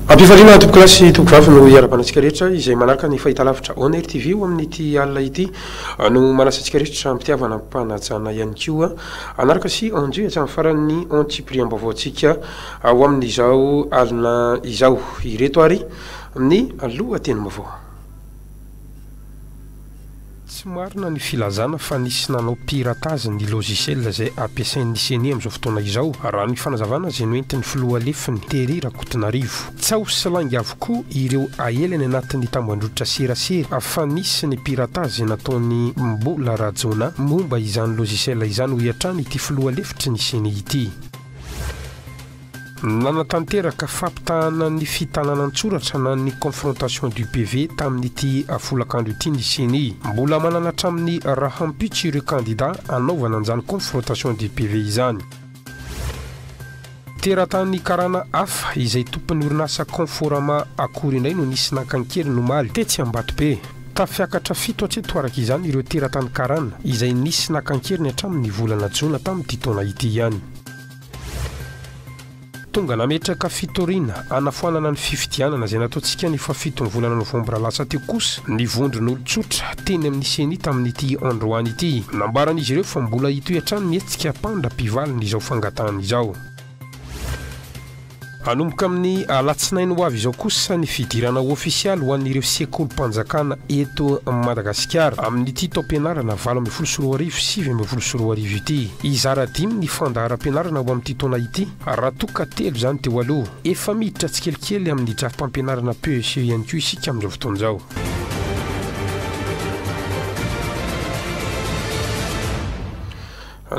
Ampifariana tompoko lasy tompoko vavy no iara-panatsika rehetra izay manaraka ny fahita lavitra Honor TV amin'ity alina ity no manasantsika rehetra mpitiavana mpanajana ihany koa anaraka sy anjou hatramin'ny farany antsipriam-baovao antsika ao amin'izao alina izao ireto ary ny lohateny vaovao. Tsy marina ny filazana fa nisy nanao piratage ny logiciel izay ampiasain'ny CNI amin'izao fotoana izao raha ny fanazavana izay noentin'ny filoha lefiny Tery Rakotonarivo. Tsao sy langy avokoa ireo ahelany anatin'ny tambandrotra serasera fa nisy ny piratage nataony Mbola Rajona momba izany logiciel izany ho iatrany ity filoha lefitry ny CNI ity. Nanatanteraka fampitahana ny fitanana an-tsoratra na ny confrontation du PV tamin'ity folakandro ity ny CNI. Mbola manana hatramin'ny rahampitso ireo candidat anaovana an'izany confrontation du PV izany. Teratany karana hafa izay tompon'ny orinasa Conforama akory indray no nisy nakankely nomaly tetsy Ambatobe. Tafiakatra 7 hatreto araka izany ireo teratany karana izay nisy nakankeriny hatramin'ny volana Jona tamin'ity taona ity ihany. Tonga nametraka fitoriana anafoanana ny fifidianana izay nataontsika ny fafitony volana Novambra lasa teo kosa ny vondron'olon-tsotra teny amin'ny CNI tamin'ity androany ity. Nambaran'izy ireo fa mbola hito hatrany mihetsika pandram-pivaliny izao fangatahana izao. Anomboka amin'ny alatsinainy ho avy izao kosa ny fidirana ofisialy ho an'ireo sekolim-panjakana eto Madagasikara amin'ity taom-pianarana 2024 sy 2025 ity. Izara 5 ny fandaharam-pianarana ho amin'ity taona ity raha toka 3 izany teo aloha. Efa miditra tsikelikely amin'ny drafim-pampianarana PEC ihany koa isika amin'izao fotoana izao.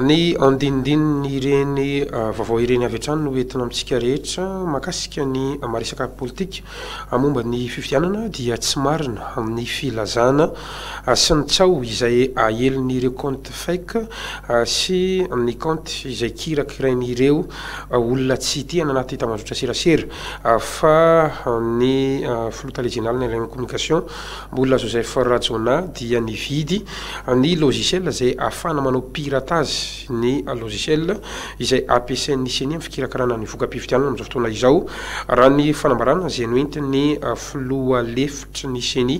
Ny andinindininy ireny vaovao ireny avy hatrany no entina amintsika rehetra makasika ny maresaka politika momba ny fifidianana dia tsy marina amin'ny filazana sy ny tsao izay ahelin'ireo compte fake sy ny compte izay kirakirain'ireo olona tsy tiana anaty tambandrotra serasera fa ny filoha légenal ny communication Mbola Joseph Rajona dia nividy ny logiciel izay ahafahana manao piratage ny logiciel izay ampiasain'ny CNI amin'ny fikirakarana ny voka-pifidianana amin'izao fotoana izao raha ny fanambarana izay noentin'ny filoha lefitry ny CNI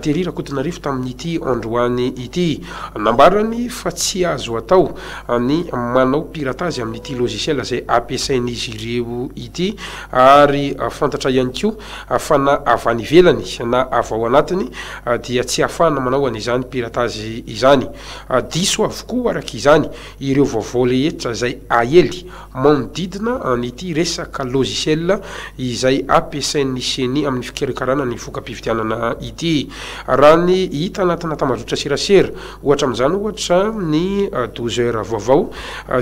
Tery Rakotonarivo tamin'ity androany ity. Nambarany fa tsy azo atao ny manao piratage amin'ity logiciel izay ampiasain'izy ireo ity ary fantatra ihany koa fa na avy any ivelany na avy ao anatiny dia tsy ahafahana manao an'izany piratage izany. Diso avokoa araka izany ireo vaovao rehetra izay ahely manodidina an'ity resaka logiciel izay ampiasain'ny CNI amin'ny fikarakarana ny voka-pifidianana ity. Raha ny hita anatina tambandrotra serasera ohatra amin'izany ohatra ny 12 heures vaovao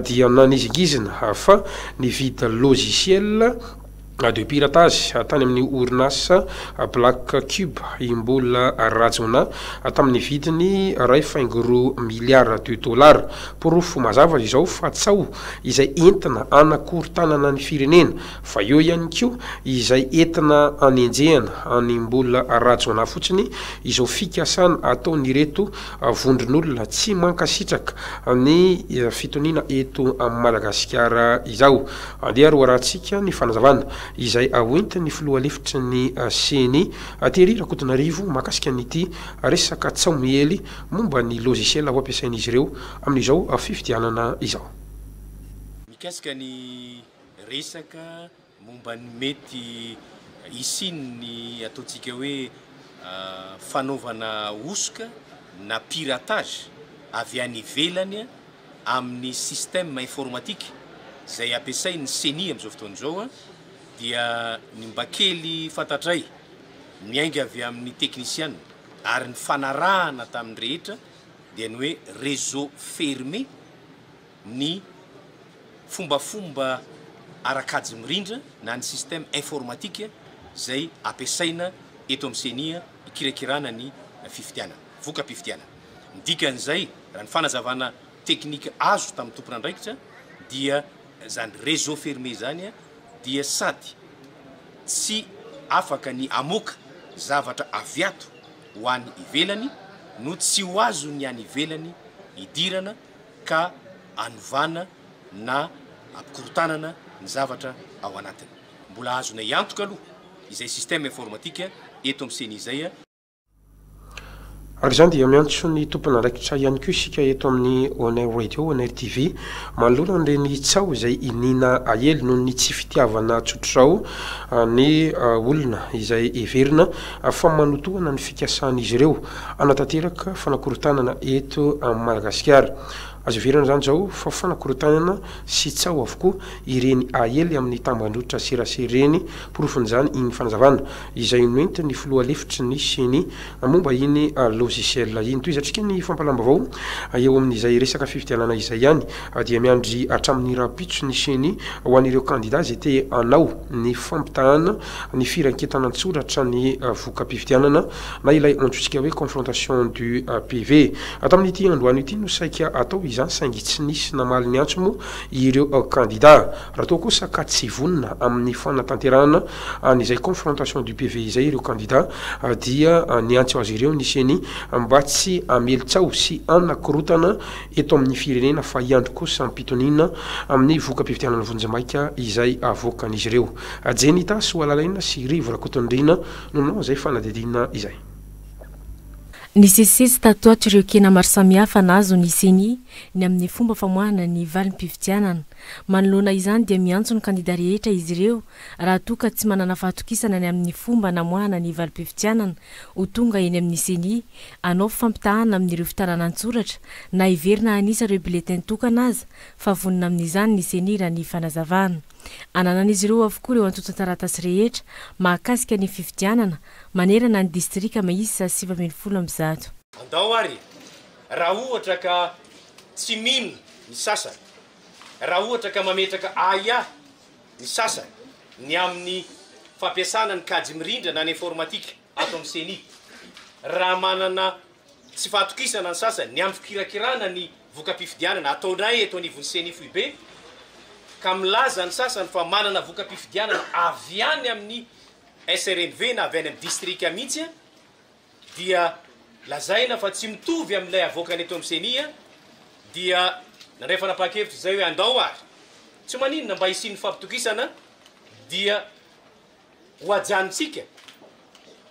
dia nanizigizina fa nividy logiciel de piratage tany amin'ny orinasa Black Cube Mbola Rajona tamin'ny vidiny $2 milliards. Porofo mazava izao fa tsao izay entina anakorontanana ny firenena fa eo ihany koa izay entina anenjehana any Mbola Rajona fotsiny izao fikasana ataon'ireto vondron'olona tsy mankasitraka ny fitoniana eto Madagasikara izao. Andeha roarahantsika ny fanazavana izay aoentin'ny filoha lefitry ny CNI Tery Rakotonarivo makasika an'ity resaka tsao miely momba ny logiciel ho ampiasain'izy ireo amin'izao fifidianana izao. Mikasika ny resaka momba ny mety isin'ny ataontsika hoe fanaovana osoka na piratage avy any ivelany amin'ny système informatique izay ampiasain'ny CNI amin'izao fotoana izao dia ny mba kely fantatray miainga avy amin'ny technicien ary ny fanarahana tamin'ny rehetra dia ny hoe réseau fermé ny fombafomba arakajy mirindra na ny système informatique izay ampiasaina eto amin'ny CNI ikirakirana ny fifidianana voka-pifidianana. Ny dikan'izay raha ny fanazavana teknika azo tamin'ny tompon'andraikitra dia zany réseau fermé zany dia sady tsy afaka ny amoka zavatra aviato ho any ivelany no tsy ho azo ny any ivelany idirana ka anovana na ampikorotanana ny zavatra ao anatiny. Mbola azona iantoka aloha izay système informatique eto amin'ny seny izay ary zany dia miantso ny tompona andraikitra ihany koa isika eto amin'ny Oner Radio, Oner TV manoloana ireny tsao izay inina ahely noho ny tsy fitiavana tsotr'izao ny olona izay everina fa manotoana ny fikasan'izy ireo anatanteraka fanakorontanana eto amin'ny Madagasikara. Azo verana zany zao fa fanakorontanana sy tsao avokoa ireny ahely amin'ny tambandrotra serasera porofon'izany iny fanazavana izay noenty ny filoha lefitry ny seny momba iny logiciel iny toy zatrika ny fampalambavao eo amin'izay resaka fifidianana izay ihany dia miandry hatramin'ny rapitso ny seny ho an'ireo candidat zay te anao ny fampitahana ny firanketana antsoratra ny voka-pifidianana na ilay antsotsika hoe confrontation du PV atao amin'ity androany ity no saika atao izany saingy tsy nisy namaly ny antso moa ireo candidat raha toa kosa ka tsy vonina amin'ny fanatanterahana an'izay confrontation du PV izay ireo candidat dia ny antso azy ireo niseny mba tsy amelitsao sy anakorotana eto amin'ny firenena fa iandro kosa ampitonina amin'ny voka-pifidianana vonjemaika izay avoakan'izy ireo. Jenita Soalalaina sy Rivo Rakotondrina nonao izay fanadidina izay. Ny sesesy tatoatry ireo kena maro samihafa nazo ny seny ny amin'ny fomba famoahana ny valim-pifidianana. Manoloana izany dia miantso ny kandida rehetra izy ireo raha toa ka tsy manana fahatokisana ny amin'ny fomba namoahana ny valim-pifidianana ho tonga eny amin'ny seny anao fampitahana amin'ireo fitaranantsoratra na iverina anisa ireo bulletin tokana aza fa vonina amin'izany ny seny raha ny fanazavana. Ananan'izy ireo avokoa ireo antota-taratasy rehetra mahakasika ny fifidianana manerana ny distrika mahisa 770. Andao ary raha ohatra ka tsy mino ny sasany, raha ohatra ka mametraka aya ny sasany ny amin'ny fampiasana ny kajy mirindra na ny informatika ato amin'ny seny, raha manana tsy fahatokisana ny sasany ny amin'ny fikirakirana ny voka-pifidianana ataonay eto anivon'ny seny foibe ka milaza ny sasany fa manana voka-pifidianana avy any amin'ny SRNV na avy any amin'ny distrika mihitsy dia lazaina fa tsy mitovy amin'ilay avoakany eto amin'ny seny dia narefa napakevitra zay hoe andao ary tsy maninona mba hisin'ny fampitokisana dia hoajanitsika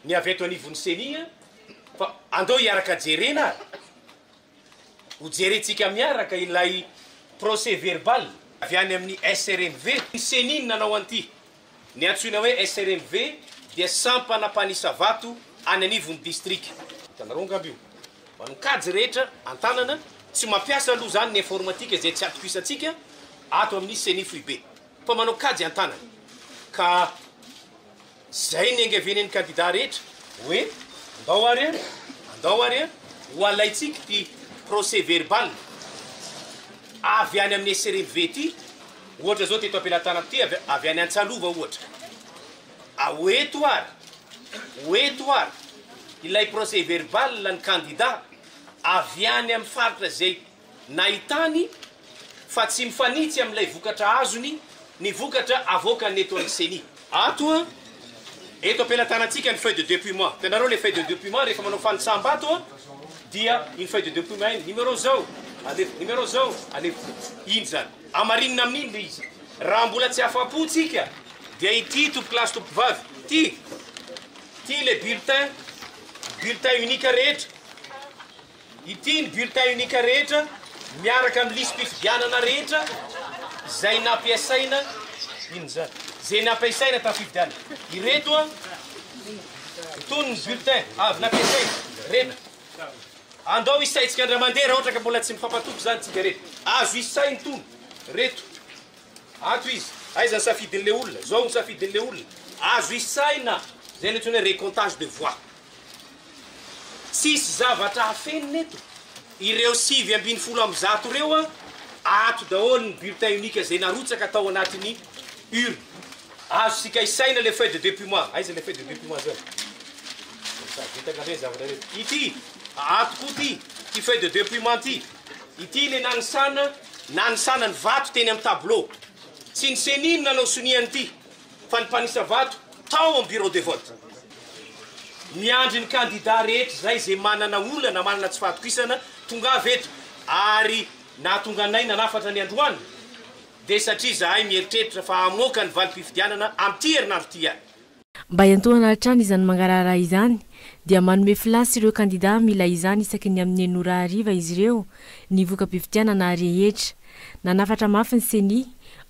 ny avy eto anivon'ny seny fa andao hiaraka jerena ary ho jerentsika miaraka ilay procès verbal avy any amin'ny SRNV ny seniny nanao anty ny antsoina hoe SRNV dia sampana mpanisa vato any anivon'ny distrika tanarongabio manikajy rehetra antanana tsy mampiasa aloha zany ny informatika zay tsy atokisantsika ato amin'ny seny foibe fa manao kajy antanana ka zay ny angavenen'ny candidat rehetra hoe andao ary ho alaitsika ty procès verbal avy any amin'ny SRNV ty ohatra zao teto ampelatana ty avy any Antsalova ohatra oeto ary ilay procès verbal ny candidat avy any amin'ny faritra zay nahitany fa tsy mifanitsy amin'ilay vokatra azony ny vokatra avoakany eto amin'ny seny ato eto ampelatanatsika ny feuille de dépouillement tenareo le feuille de dépouillement rehefa manao fanisamba ato dia une feuille de dépouillement numéro zao alef iny zany amarinina amin'iny le izy raha mbola tsy afapotsika dia ity tompokilasy tompivavy ty le bulletin unique rehetra ity ny bulletin unique rehetra miaraka amin'ny lisy mpifidianana rehetra zay nampiasaina iny zany zay nampiasaina tafifidianana ireto itony ny bulletin avy nampiasaina rehetra andao isaitsika andramandera ohatra ka mbola tsy mifampatoko zany tsika rehetra azo isainy tony reto ato izy aiza ny safidin'le olona zao ny safidin'le olona azo isaina zay ny antsoina hoe récomptage de voix tsisy zavatra hafenina eto ireo 720 reo ato daholo ny bulletin unique zay narotsaka tao anatin'ny urne azo sika isaina le feuille de dépouillement aiza le feuille de dépouillement zany ity ato koa ty feuille de dépouillement ity le nanisana ny vato teny amin'ny tableau tsy ny seniny nanao soniany ty fa ny mpanisa vato tao amin'ny bureau de vote miandry ny candidat rehetra zay zay manana olana manana tsy fahatokisana tonga avy eto ary na tonga anay nanafatra ny androany de satria zahay mieritreritra fa amoaka ny valim-pifidianana amin'ny ty herinandro ty ihany. mba hiantoana hatrany izany mangaraharaha izany dia manome filasy ireo kandida mila izany isaky ny amin'ny enora ariva izy ireo ny voka-pifidianana rehetra nanafatra mafy ny seni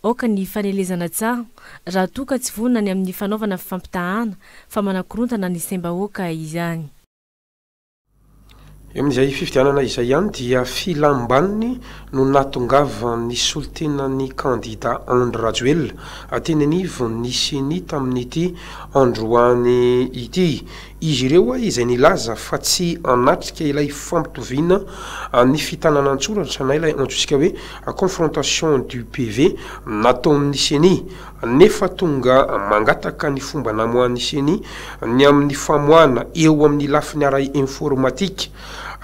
oka ny fanelezana tsaha raha toa ka tsy vonina ny amin'ny fanaovana fifampitahana fa manakorontana ny sembahoaka izany. Eo amin'izay fifidianana izay ihany dia filambaniny no natongava ny solotenan'ny kandida Andry Rajoelina teny anivo ny seni tamin'ity androany ity. Izy ireo izay nilaza fa tsy anatrika ilay fampitoviana ny fitanana an-tsoratra na ilay antsotsika hoe confrontation du PV natao amin'ny seni nefa tonga mangataka ny fomba namohan'ny seni ny amin'ny famoahana eo amin'ny lafiny aray informatika.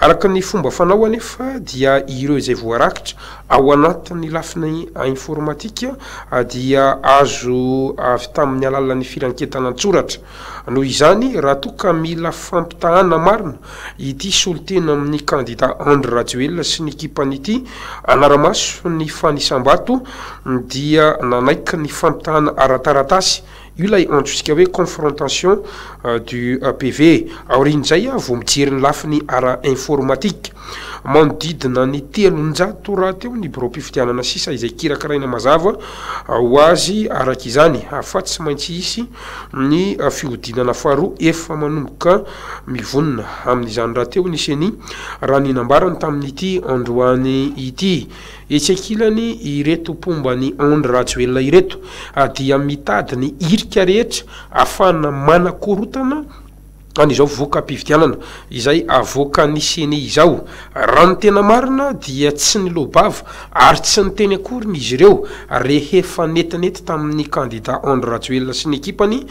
Araka ny fomba fanao anefa dia ireo izay voarakitra ao anatin'ny lafiny informatika dia azo avy tamin'ny alalan'ny firanketana an-tsoratra. Noho izany raha toa ka mila fampitahana marina ity solotena amin'ny kandida Andry Rajoelina sy ny ekipany ity anaramaso ny fanisambato dia nanaiky ny fampitahana ara-taratasy io lay antsotsika hoe confrontation du PV aorian'izay vao mijery ny lafiny ara-informatika. Manodidina ny 300 raha teo ny biro-pifidianana sisa izay kirakaraina mazava ho azy araka izany fa tsy maintsy isy ny fihodinana faharoa efa manomboka mivonina amin'izany raha teo ny seni raha ninambarany tamin'ity androany ity. Etsy ankilany ireto pombany Andry Rajoelina ireto dia mitady ny irika rehetra ahafahana manakorotana an'izao voka-pifidianana izay avoaka ny seni izao. Raha ny tena marina dia tsy ny lobava ary tsy ny teny akoriny izy ireo rehefa netinety tamin'ny kandida Andry Rajoelina sy ny ekipany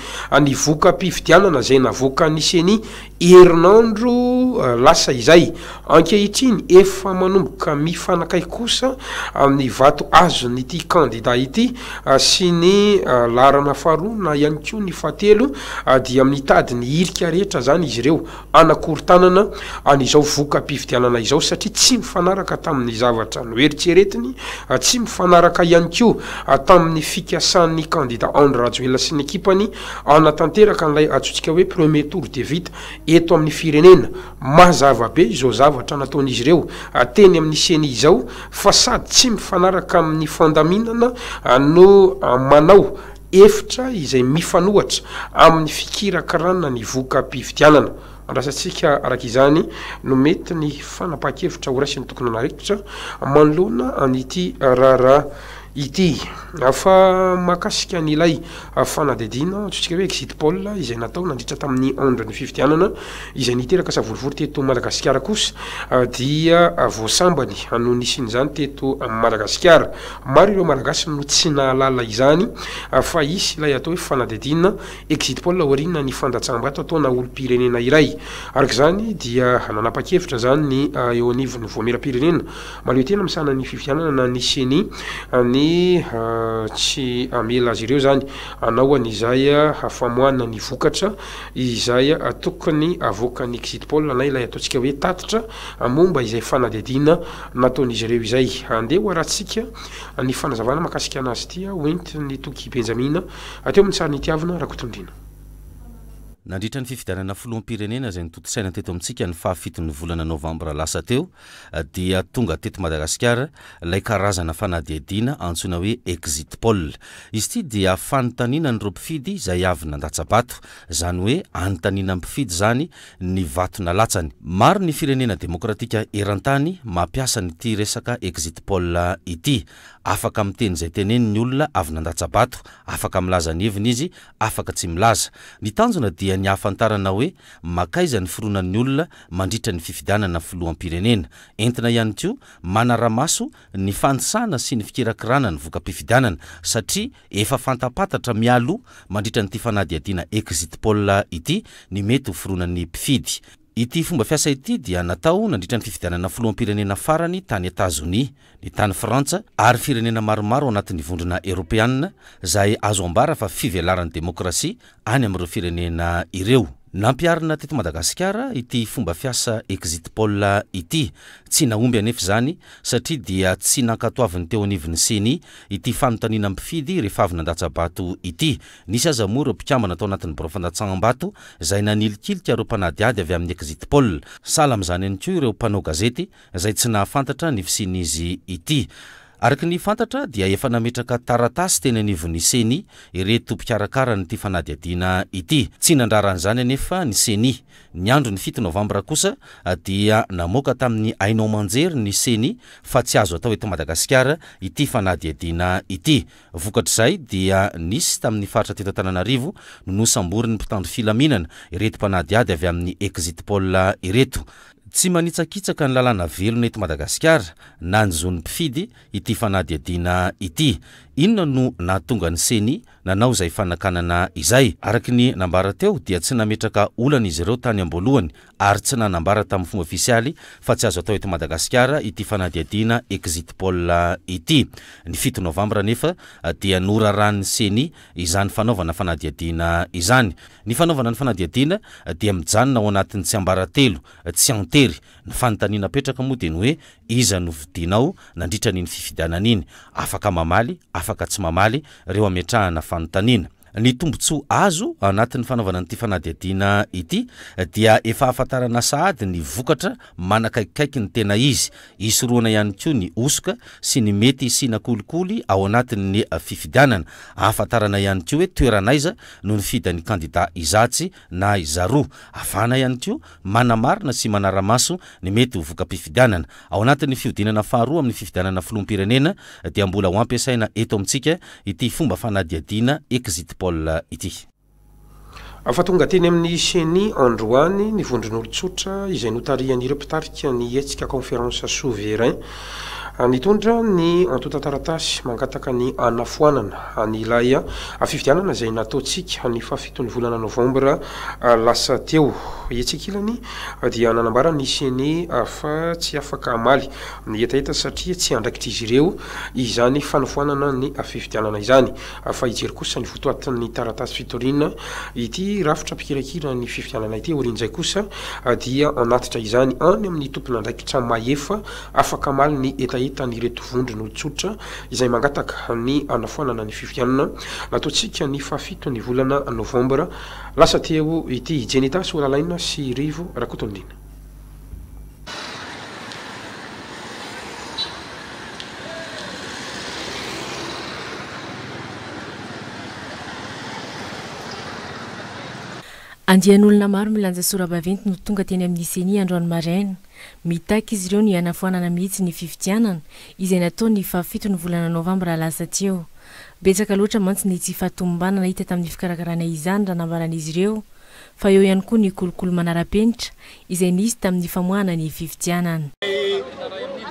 ny voka-pifidianana izay navoaka ny seni herinandro lasa izay. Ankehitriny efa manomboka mifanakay kosa amin'ny vato azo nyity kandida ity sy ny larana faharoa na ihany koa ny fahatelo dia mitady ny irika rehetra zany izy ireo anakorontanana an'izao voka-pifidianana izao satria tsy mifanaraka tamin'ny zavatra noeritreretiny, tsy mifanaraka ihany koa tamin'ny fikasan'ny kandida Andry Rajoelina sy ny ekipany anatanteraka n'ilay atsotsika hoe premier tour de vita eto amin'ny firenena. Mazava be izao zavatra nataon'izy ireo teny amin'ny seni izao fa sady tsy mifanaraka amin'ny fandaminana no manao efitra izay mifanohatra amin'ny fikirakarana ny voka-pifidianana. Andrasantsika araka izany no mety ny fanapakevitra ho raisiny tokony anarikitra manoloana an'ity raharaha ity. Fa makasika n'ilay fanadidina antsika hoe exit poll izay natao nandritra tamin'ny andron'ny fifidianana izay niteraka savorivory teto Madagasikara kosa dia voasambany no nisin'izany teto Madagasikara. Maro ireo malagasy no tsy nahalala izany fa isy ilay atao hoe fanadidina exit poll aoriana ny fandatsaham-bato ataona olo-pirenena iray. Araka izany dia nanapa-kevitra zany ny eo anivon'ny voamera-pirenena maleo tena misana ny fifidianana na ny seni ny tsy amela azy ireo zany anao an'izay famoahana ny vokatra izay tokony avoaka ny exit poll na ilay ataontsika hoe tatitra momba izay fanadidina nataon'izy ireo izay. Andeha hoaratsika ny fanazavana makasika anazy ity hoenty ny Toky Benjamina ateo amin'ny tsara nitiavana Rakotondrina. Nandritra ny fifidianana filoham-pirenena izay nitotosaina teto amintsika ny fahafitony volana novambra lasa teo dia tonga teto Madagasikara ilay karazana fanadihadiana antsoina hoe exit poll. Izy ity dia fanontaniana ny mpifidy izay avy nandatsabato, izany hoe anontaniana mpifidy zany ny vato nalatsany. Maro ny firenena demokratika eran-tany mampiasa nyity resaka exit poll ity. Afaka miteny izay teneny ny olona avy nandatsabato, afaka milaza ny heviny izy, afaka tsy milaza. Ny tanjona dia ny ahafantarana hoe makaiza ny fironan'ny olona mandritra ny fifidianana filoham-pirenena. Entina ihany koa manara-maso ny fandisana sy ny fikirakirana ny voka-pifidianana satria efa fantapatatra mialoha mandritra nyity fanadihadiana exit poll ity ny mety ho fironan'ny mpifidy. Ity fomba fiasa ity dia natao nandritra ny fifidianana filoham-pirenena farany tany Etazonia, ny tany Frantsa ary firenena maromaro anatin'ny vondrona Europeanina izay azo ambara fa fivelaran'ny demokrasia any amin'ireo firenena ireo. nampiarina teto Madagasikara ity fomba fiasa exit poll ity tsy naomby anefa zany satria dia tsy nankatoaviny teo anivony seny ity fanontaniana mpifidy rehefa avy nandatsabato ity nisy aza moa ireo mpikambana atao anatin'ny biro fandatsaham-bato izay nanilikilika ireo mpanadiady avy amin'ny exit poll sala amin'izany ihany koa ireo mpanao gazety izay tsy nahafantatra ny fisian'izy ity. Araky ny fantatra dia efa nametraka taratasy teny anivony seny ireto mpikarakara nyity fanadiadiana ity. Tsy nandraran'izany anefa ny seny. Ny andro ny 7 Novambra kosa dia namoaka tamin'ny ainao manjery ny seny fa tsy azo atao eto Madagasikara ity fanadiadiana ity. Vokatr'izay dia nisy tamin'ny faritra teto Antananarivo no nosamborin'ny mpitandro filaminana ireto mpanadiady avy amin'ny exit poll ireto. Tsy manitsakitsaka ny lalàna velona eto Madagasikara na ny zon'ny mpifidy ity fanadiadiana ity. Inona no nahatonga ny seny nanao izay fanakanana izay. Araky ny nambara teo dia tsy nametraka olana izy ireo tany am-boalohany ary tsy nanambara tamin'ny fomba ofisialy fa tsy azo atao eto Madagasikara ity fanadiadiana exit poll ity. Ny 7 Novambra nefa dia norarahan'ny seny izany fanaovana fanadiadiana izany. Ny fanaovana ny fanadiadiana dia mijanona ao anatin'ny tsy ambaratelo, tsy antery. Ny fanontaniana petraka moa dia ny hoe iza no vidinao nandritra n'iny fifidianana iny, afaka mamaly, afaka tsy mamaly reo ametrahana fanontaniana. Ny tombotsoa azo anatin'ny fanaovana nyity fanadiadiana ity dia efa ahafantarana sahady ny vokatra manakaikikaiky ny tena izy. Isoroana ihany koa ny osoka sy ny mety sina kolikoly ao anatin'ny fifidianana. Ahafantarana ihany koa hoe toeranaiza no ny fidan'ny kandida izatsy na izaroa. Afana ihany koa manamarina sy manaramaso ny mety ho voka-pifidianana. Ao anatin'ny fiodinana faharoa amin'ny fifidianana filoham-pirenena dia mbola ho ampiasaina eto amintsika ity fomba fanadiadiana exit poll ity. Afa tonga teny amin'ny seny androany ny vondron'olon-tsotra izay notarihan'ireo mpitarika ny hetsika conférence souverain nitondra ny antotan-taratasy mangataka ny anafoanana an'ilay fifidianana izay nataontsika ny fahafitony volana Novambra lasa teo. Etsikilany dia nanambara ny seny fa tsy afaka amaly ny etaeta satria tsy andraikitra izy ireo izany fanafoanana ny fifidianana izany. Fa ijery kosa ny fotoatin'ny taratasy fitoriana ity rafitra mpikirakira ny fifidianana ity orin'izay kosa dia anatitra izany any amin'ny tompona andraikitra maefa afaka amaly ny etaeta ny reto vondron'olon-tsotra izay mangataka ny anafoanana ny fifidianana nataontsika ny fahafito ny volana Novambra lasa teo ity. Jenitas Olalaina sy Rivo Rakotondrina. Andian'olona maro milanja sora-baventy no tonga teny amin'ny seny androany maraina. Mitaky izy ireo ny anafoanana mihitsy ny fifidianana izay natao ny fahafito ny volana Novambra lasa teo. Betsaka loatra mantsy ny tsy fahatombanana hita tamin'ny fikarakarana izany raha nambaran'izy ireo, fa eo ihany koa ny kolokolo manara-penitra izay nisy tamin'ny famoahana ny fifidianana.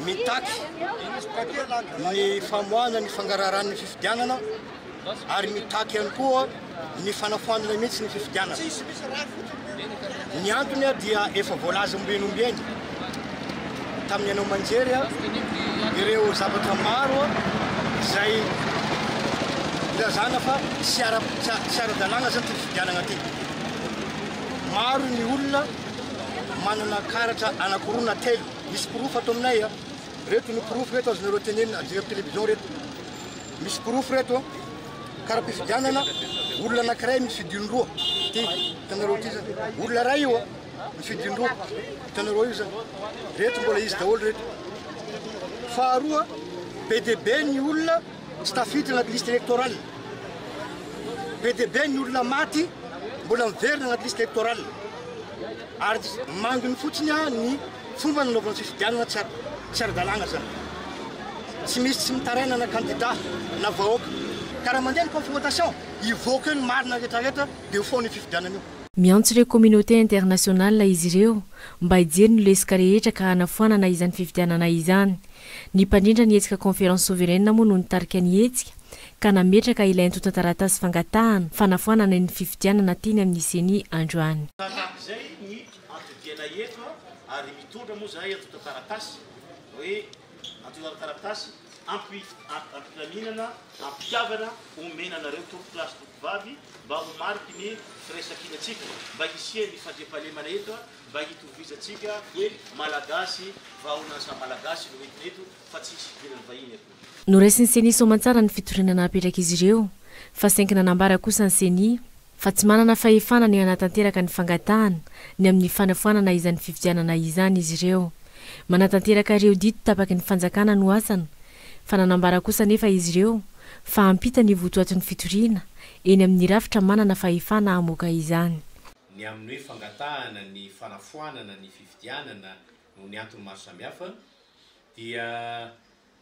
Mitaky ny famoahana ny fangararan'ny fifidianana ary mitaky ihany koa ny fanafoanana mihitsy ny fifidianana. Ny antony dia efa voalaza ombenombieny tamin'ny anao manjery ireo zavatra maro izay ilazana fa tsy ara-dalàna zany ty fifidianana ty. Maro ny olona manana karatra anankiroa na telo. Misy pirofo ato aminay reto ny pirofo reto azonareo tenenina ajery télévision reto. Misy pirofo reto kara-pifidianana olona anankiray mifidin-droa ty hitanareo ty zany. Olona ray io mifidin-droa hitanareo io zany. Reto mbola izy daholo reto. Faharoa PDB ny olona tsy tafiditra anaty liste électorale. PDB ny olona maty mbola miverina anaty liste électorale. Ary manginy fotsiny ny fomba nanaovana fifidianana tsy ara-dalàna zany. Tsy misy tsy mitaraina na candidat na vahoaka. Karaha mandeha ny confrontation ivoaka ny marina rehetrarehetra dia ho foana ny fifidianana io. Miantso ireo communauté internationale izy ireo mba hijery ny lesika rehetra ka hanafoanana izany fifidianana izany. Ny mpandrindra ny hetsika conférence souveraine moa no nitarika ny hetsika ka nametraka ilay antotan-taratasy fangatahana fanafoanana ny fifidianana teny amin'ny seny androany. Zay ny antodiana eto ary mitondra moa zahay antotan-taratasy hoe antotan-taratasy ampinaminana ampiavana omenanareo tompolasy tompivavy mba ho mariky ny firaisankinatsika mba hisie ny fandriampahalemana eto mba hitovizatsika hoe malagasy vaonasa malagasy no entineto fa tsisy idirany vahiny ato noraisiny seni somantsara ny fitorinana apetraka izy ireo fa saingina nambara kosa ny seni fa tsy manana fahefana ny anatanteraka ny fangatahana ny amin'ny fanafoanana izany fividianana izany izy ireo manatanteraka ireo dito tapaky ny fanjakana no asana fa nanambara kosa nefa izy ireo fa ampita ny votoaton'ny fitoriana eny amin'ny rafitra manana fahefana amoaka izany ny amin'ny hoe fangatahana ny fanafoanana ny fividianana no ny antony maro samihafa dia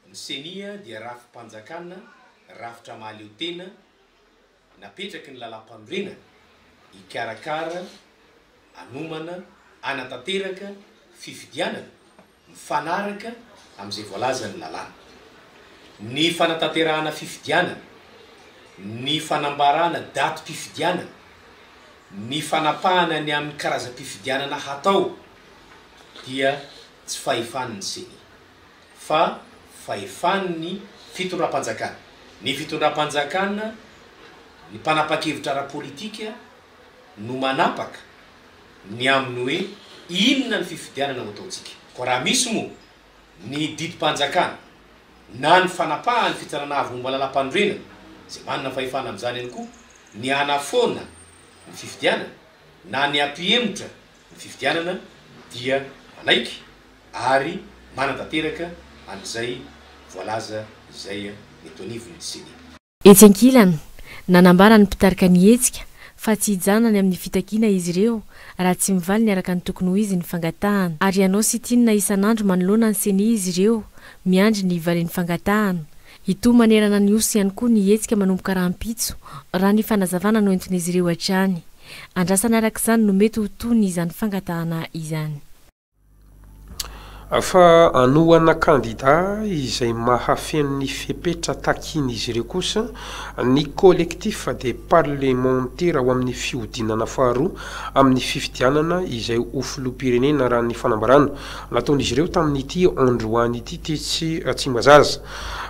ny senia dia rafim-panjakana rafitra mahaleo tena napetraky ny lalam-pandrena hikarakara anomana anatanteraka fividianana mifanaraka amin'izay voalaza ny lalàna ny fanatanterahana fividianana ny fanambarana daty mpifidianana ny fanapahana ny amin'ny karazam-pifidianana hatao dia tsy fahefan'ny seny fa fahefan'ny fitondram-panjakana ny fitondram-panjakana ny mpanapa-kevitra ara-politika no manapaka ny amin'ny hoe inona ny fifidianana ho ataontsika ko raha misy moa ny didim-panjakana na ny fanapahany fitsarana avy momba lalam-pandrenana zay manana fahefana amin'izany ihany koa ny anafoana ny fifidianana na ny ampiemotra ny fifidianana dia manaiky ary manatanteraka an'izay voalaza izay metonivony seny etsy ankilana nanambara ny mpitarika ny hetsika fa tsy hijanany amin'ny fitakiana izy ireo raha tsy mivaly ny araka ny tokony ho izy ny fangatahana ary ianao sy tinina isan'andro manoloana ny seni izy ireo miandry ny valin'ny fangatahana ito manerana ny oso ihany koa ny hetsika manomboka rahampitso raha ny fanazavana no enton'izy ireo hatrany andrasana araka izany no mety ho tony izany fangatahana izany fa anohana kandida izay mahafen'ny fepetra takiny izy ireo kosa ny collectif de parlementaire ao amin'ny fiodinana faharoa amin'ny fifidianana izay ofilom-pirenena raha ny fanambarana nataon'izy ireo tamin'ity androany ity tetsy Tsimbazaza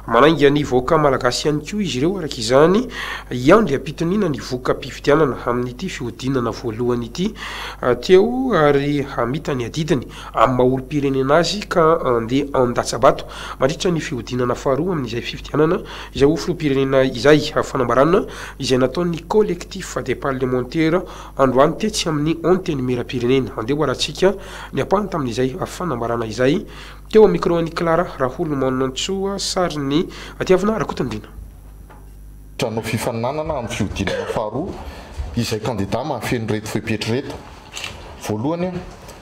manainga ny voaka malagasy ihany koa izy ireo araka izany iandry ampitoniana ny voka mpifidianana amin'ity fiodinana voalohany ity teo ary hamita ny adidiny amin'ny maolo-pirenena azy ka andeha andatsabato mandritra ny fiodinana faharoa amin'izay fifidianana izay ofilom-pirenena izay fanambarana izay nataon'ny collectif de parlementaire androany tetsy amin'ny antenne mera-pirenena andeha hoarantsika ny ampahany tamin'izay fanambarana izay teo amin'ny micro-ny Clara Raholo Manantsoa sary ny atiavana Rakotandrina trano fifaninanana amin'ny fiodinana faharoa izay kandida mahafeno reto fepetra reto voalohany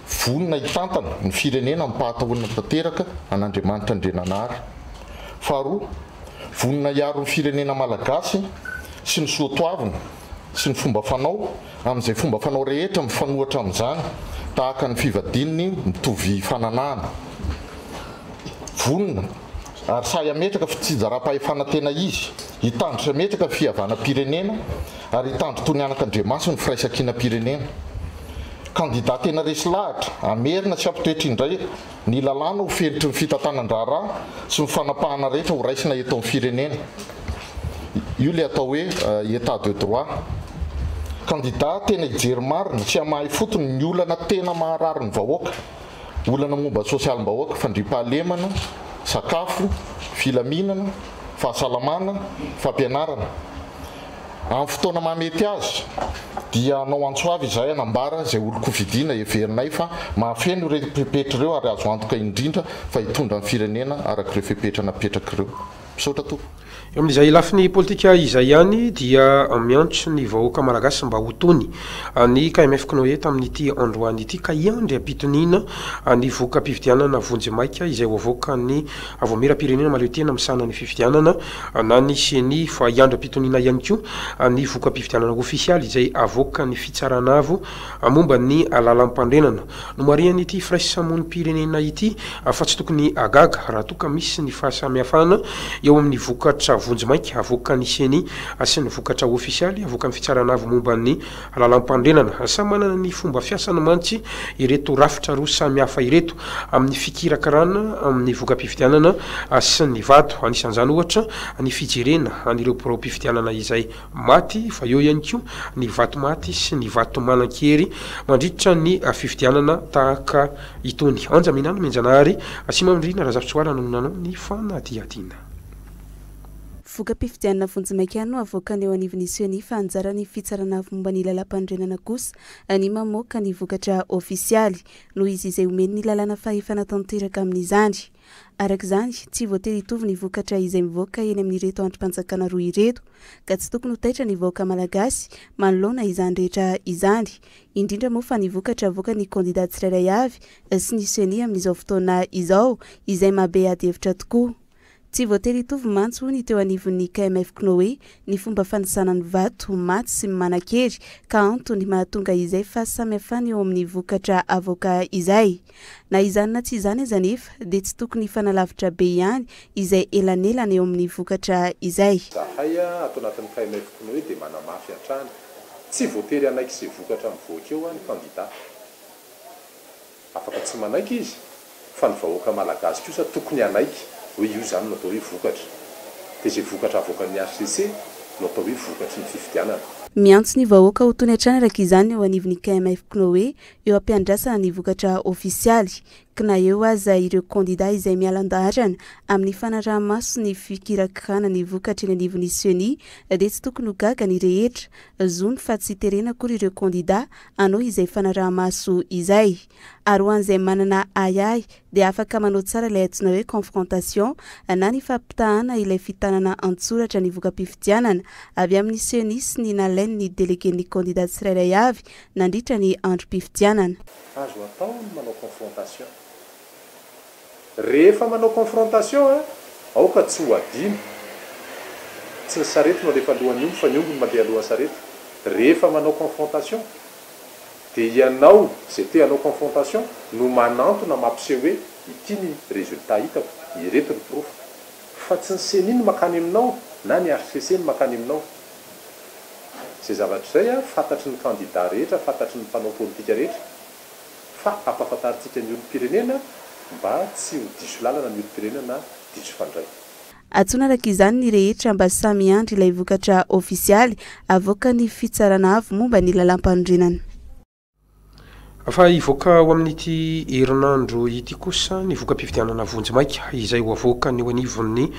vonina hitantana ny firenena mipahataolana tanteraka an'Andriamanitra Andrenanahary faharoa vonina hiaro ny firenena malagasy sy ny soatoavina sy ny fomba fanao amin'izay fomba fanao rehetra mifanohatra amin'izany tahaka ny fivadininy mitovy fananahana vonina ary say ametraka fi tsy jara-pahefana tena izy hitandrotra metraka fihavana pirenena ary hitandro tony anak'Andriamasina ny firaisankina pirenena kandida tena resy lahatra amerina sy ampitoetra indray ny lalàna ho felitry ny fitantanan-draharaha sy ny fanapahana rehetra ho raisina eto amin'ny firenena io le atao hoe état de droit kandida tena hijery marina sy hamahay fotony ny olana tena maharary ny vahoaka olana momba sosialim-bahoaka fandriampahalemana sakafo filaminana fahasalamana fampianarana amin'ny fotoana mamety azy dia anao antsoavy izay anambara izay olo-kofidiana everinay fa mahafeno ireo fepetra ireo ary azo antoka indrindra fa hitondra ny firenena arak'ireo fepetra napetraka ireo misaotra to amin'izay lafiny politika izay ihany dia miantso ny vahoaka malagasy mba ho tony ny KMF Knoe tamin'ity androany ity ka iandry ampitoniana ny voaka mpifidianana vonjy maika izay voavoaka ny avomera-pirenena maleo tena misana ny fifidianana na ny seny fa iandry ampitoniana ihany koa ny voaka mpifidianana ofisialy izay avoaka ny fitsarana avo momba ny lalam-pandrenana no mariany ity firaisamon'ny pirenena ity fa tsy tokony agaga raha toka misy ny fahasamihafana eo amin'ny vokatra vonjimaiky avoaka ny seny sy ny vokatra ofisialy avoaka ny fitsarana avy momba ny lalam-pandrenana sa manana ny fomba fiasana mantsy ireto rafitra roa samy hafa ireto amin'ny fikirakarana amin'ny voka-pifidianana sy ny vato anisan'izany ohatra ny fijerena anireo pro-pifidianana izay maty fa eo ihany koa ny vato maty sy ny vato manan-kery mandritra ny fifidianana tahaka itony anja minano menjanahary asima mindrina raha zavitsoara nonanao ny fanadiadiana voka-pifidianana vonjimaiky ano avoaka ny eo anivon'ny fa anjarany fitsarana avy momba ny lalam-pandrenana kosa ny mamoaka ny vokatra ofisialy noho izy izay omeny ny lalàna fahefana tanteraka amin'izany arak'izany tsy voatery hitovy ny vokatra izay mivoaka eny amin'ireto androm-panjakana roa ireto ka tsy tokony ho taitra ny vahoaka malagasy manoloana izany rehetra izany indrindra moa fa ny vokatra avoaka ny kandidat tsirairay avy sy ny seni amin'izao fotoana izao izay mahabe ady hevitra tokoa tsy voatery hitovy mantsy ny teo anivon'ny KMF Knoe ny fomba fanisana ny vato maty sy manan-kery ka antony mahatonga izay fa samy hafa eo amin'ny vokatra avoaka izay na izany na tsy izany aza nefa dia tsy tokony fanalavitra be ihany izay elanelana eo amin'ny vokatra izay zahay ato anatin'ny KMF Knoe dia manamafy hatrany tsy voatery anaiky izay vokatra mivoaka eo ny kandidat afaka tsy manaiky izy fa ny vahoaka malagasy kosa tokony anaiky hoe io zany no atao hoe vokatra dia izay vokatra avoakan'ny RCC no atao hoe vokatry ny fifidianana miantso ny vahoaka ho tony hatrany araka izany eo anivon'ny KMF Knoe eo ampiandrasana ny vokatra ofisialy ka na eo aza ireo kandidat izay mialan-daharana amin'ny fanaraha-maso ny fikirakirana ny vokatra eny anivon'ny seni dia tsy tokony ho gaga ny rehetra zony fa tsy terena akory ireo kandidat anao izay fanaraha-maso izay ary ho an'izay manana ayay dia afaka manao tsara ilay antsoina hoe confrontation na ny fampitahana ilay fitanana antsoratra ny voka-pifidianana avy amin'ny seni sy ny nalainy ny délégué ny kandidat tsirairay avy nandritra ny androm-pifidianana azo atao ny manao confrontation rehefa manao confrontation aoka tsy ho adino tsy ny sarety no alefa alohan'ny omby fa ny omby no mandeha alohan'ny sarety rehefa manao confrontation dia ianao zay te hanao confrontation no manantona mampiseho hoe ity ny résultat hitako ireto ny proof fa tsy ny seni no makany aminao na ny RCC no makany aminao zay zavatra izay fantatry ny candidat rehetra fantatry ny mpanao politika rehetra fa ampahafantarintsika ny olom-pirenena mba tsy ho diso lalana ny olom-pirenena na diso fandray atsona araka izany ny rehetra mba samy andry ilay vokatra ofisialy avoaka ny fitsarana avy momba ny lalam-pandrenana fa ivoaka ao amin'ity herinandro ity kosa ny voka-pifidianana vonjimaiky izay ho avoaka ny eo anivon'ny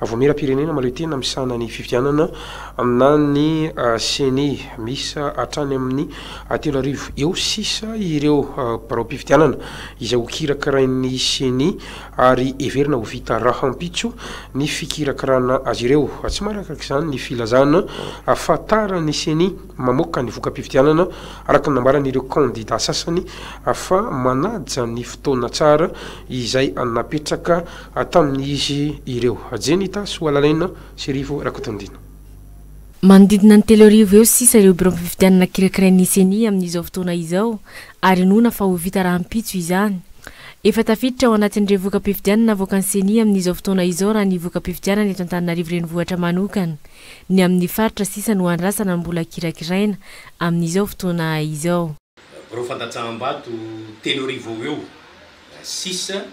voamera-pirenena maleo tena misana ny fifidianana na ny seni misy hatrany amin'ny 3 eo sisa ireo pro-pifidianana izay ho kirakarain'ny seni ary everina ho vita rahampitso ny fikirakarana azy ireo tsy marakaka izany ny filazana afatara ny seni mamoaka ny voka-pifidianana araka ny nambaran'ireo kandidat sasany afa manaja ny fotoana tsara izay napetraka tamin'izy ireo jenita sy ho alalaina sy rivo rakotondina manodidina ny telo-rivo eo sisa ireo bureau fifidianana kirakirain'ny seni amin'izao fotoana izao ary nona fa ho vita rahampitso izany efa tafiditra ao anatin'ireo voka-pifidianana avoaka ny seni amin'izao fotoana izao raha ny voka-pifidianana eto Antananarivo renivohitra manokana ny amin'ny faritra sisa no andrasana mbola kirakiraina amin'izao fotoana izao reo fantatsaham-bato telo-rivo eo sisa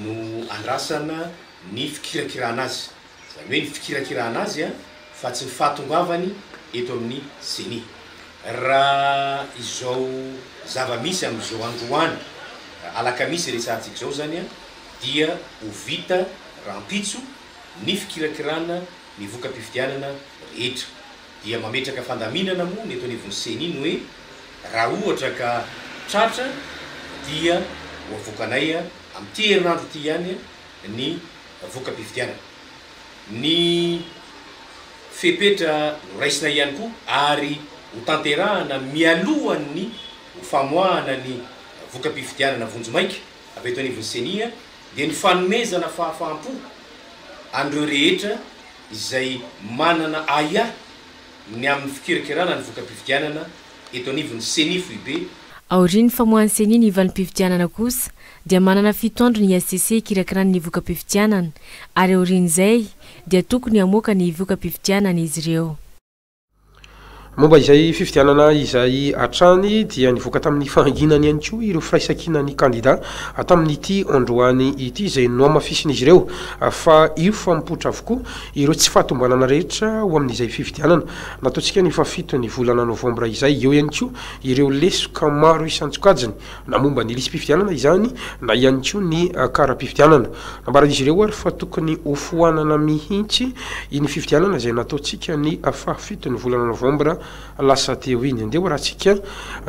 no andrasana ny fikirakirana azy zany hoe ny fikirakirana azy fa tsy ny fahatongavany eto amin'ny seni raha izao zava-misy amin'izao androany alakamisy resantsika zao zany dia ho vita rahampitso ny fikirakirana ny voka-pifidianana rehetra dia mametraka fandaminana moa ny eto anivon'ny seni no hoe raha ohatra ka tratra dia ho avoakanay amin'ity herinandro ity ihany ny voka-pifidianana ny fepetra no raisina ihany koa ary ho tanterahana mialohan'ny ho famoahana ny voka-pifidianana vonjimaiky avy eto anivon'ny seni dia ny fanomezana fahafahampo andreo rehetra izay manana aya ny amin'ny fikirakirana ny voka-pifidianana eto anivon'ny seni foibe aoriny famohanyseny ny valim-pividianana kosa dia manana fitoandro ny ACC kirakirany ny voka-pividianana ary aorin'izay dia tokony hamoaka ny voka-pividianana izy ireo. Momba izay fividianana izay atrany dia nivoaka tamin'ny fahanginany ihany koa ireo firaisakinany kandida tamin'ity androany ity izay noamafisiny izy ireo fa io fampotra avokoa ireo tsy fahatombanana rehetra ho amin'izay fividianana nataontsika ny fafito ny volana novambra izay eo ihany koa ireo lesoka maro isantsokajiny na momba ny lisy-pividianana izany na ihany koa ny kara-pividianana nambaran'izy ireo ary fa tokony hofoanana mihitsy iny fividianana izay nataontsika ny fafito ny volana novambra lasa teo iny andeo raha tsika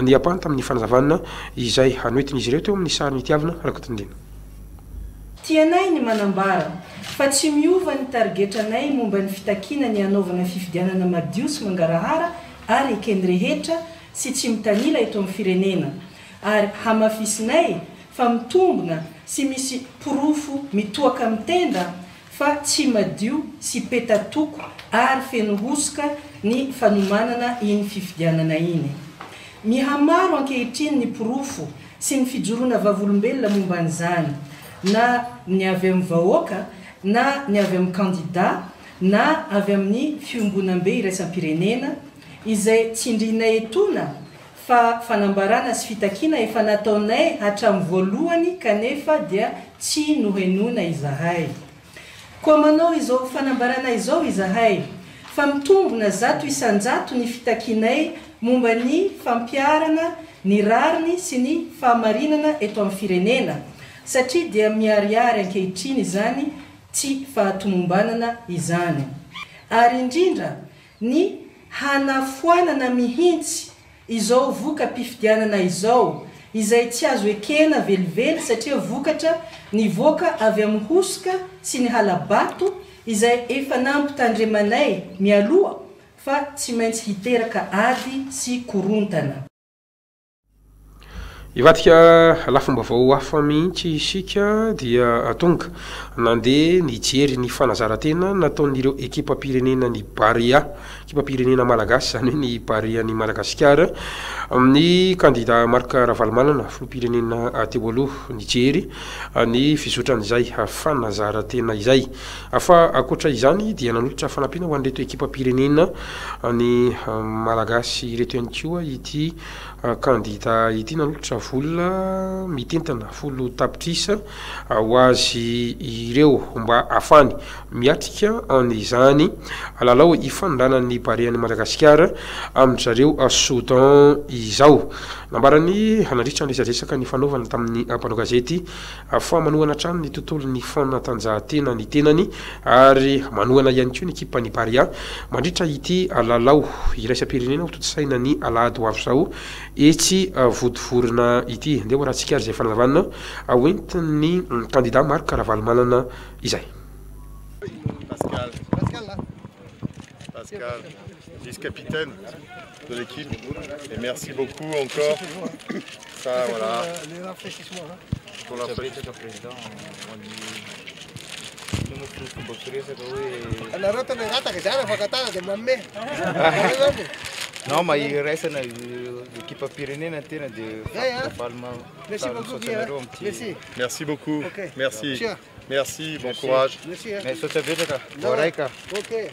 ny apahany tamin'ny fanazavana izay hanoetin'izy ireo teo amin'ny sary nitiavana rakotondina. Tianay ny manambara fa tsy miova ny targetranay momba ny fitakina ny anaovana fifidianana madio sy mangarahara ary ekeny rehetra sy tsy mitanila eto amin'ny firenena ary hamafisinay fa mitombona sy misy porofo mitoaka mitenda fa tsy madio sy petatoko ary fenohosoka ny fanomanana iny fifidianana iny. Mihamaro ankehitriny ny porofo sy ny fijoroana vavolombelona momba an'izany na ny avy amin'ny vahoaka na ny avy amin'ny kandida na avy amin'ny fiombonam-be iraisam-pirenena izay tsindrinay etona fa fanambarana sy fitakiana efa nataonay hatramin'ny voalohany kanefa dia tsy nohenona izahay. Koa manao izao fanambarana izao izahay fa mitombona zato isanjato ny fitakinay momba ny fampiarana ny rariny sy ny fahamarinana eto amin'ny firenena satria dia miariary ankehitriny izany tsy fahatomombanana izany ary indrindra ny hanafoanana mihintsy izao voka-pifidianana izao izay tsy azo ekena velively satria vokatra ny voaka avy amin'ny hosoka sy ny halabato izay efa nampitandremanay mialoha fa tsy maintsy hiteraka ady sy korontana. Ivadika lafom-baovao hafa mihitsy isika dia tonga nandeha nijery ny fanazarantena nataon'ireo ekipa-pirenena ny Baria, ekipa-pirenena malagasy zany hoe ny Baria ny Madagasikara amin'ny kandida Marc Ravalomanana filoham-pirenena teo aloha nijery ny fizotran'izay fanazarantena izay. Fa ankoatra izany dia nanolotra fanampiana ho an'ireto ekipa-pirenena ny malagasy ireto ihany koa ity kandida ity nanolotra vola mitentana folo tapitrisa ho azy ireo mba afany miatrika an'izany lalao ifanondranan'ny Barian'ny Madagasikara amin'izareo Soudan izao. Nambarany hanandritra resadresaka ny fanaovana tamin'ny mpanao gazety fa manohana trano ny tontolon'ny fanatanjahantena ny tenany ary manohana ihany koa ny ekipan'ny Baria mandritra ity lalao iraisam-pirenena ho totosaina ny alahady ho avy zao etsy vodivorona ity. Ndeo raha tsika zay fanazavana hoentin'ny candidat Marc Ravalomanana izay. Pascal, vice-capitaine de l'équipe, et merci beaucoup encore. Ça, voilà. Les rafraîchissements. Pour la président. Non, ma il reste l'équipe pyrénéenne de Merci. Merci beaucoup. Okay. Merci. Merci. Bon courage. Merci. Ok.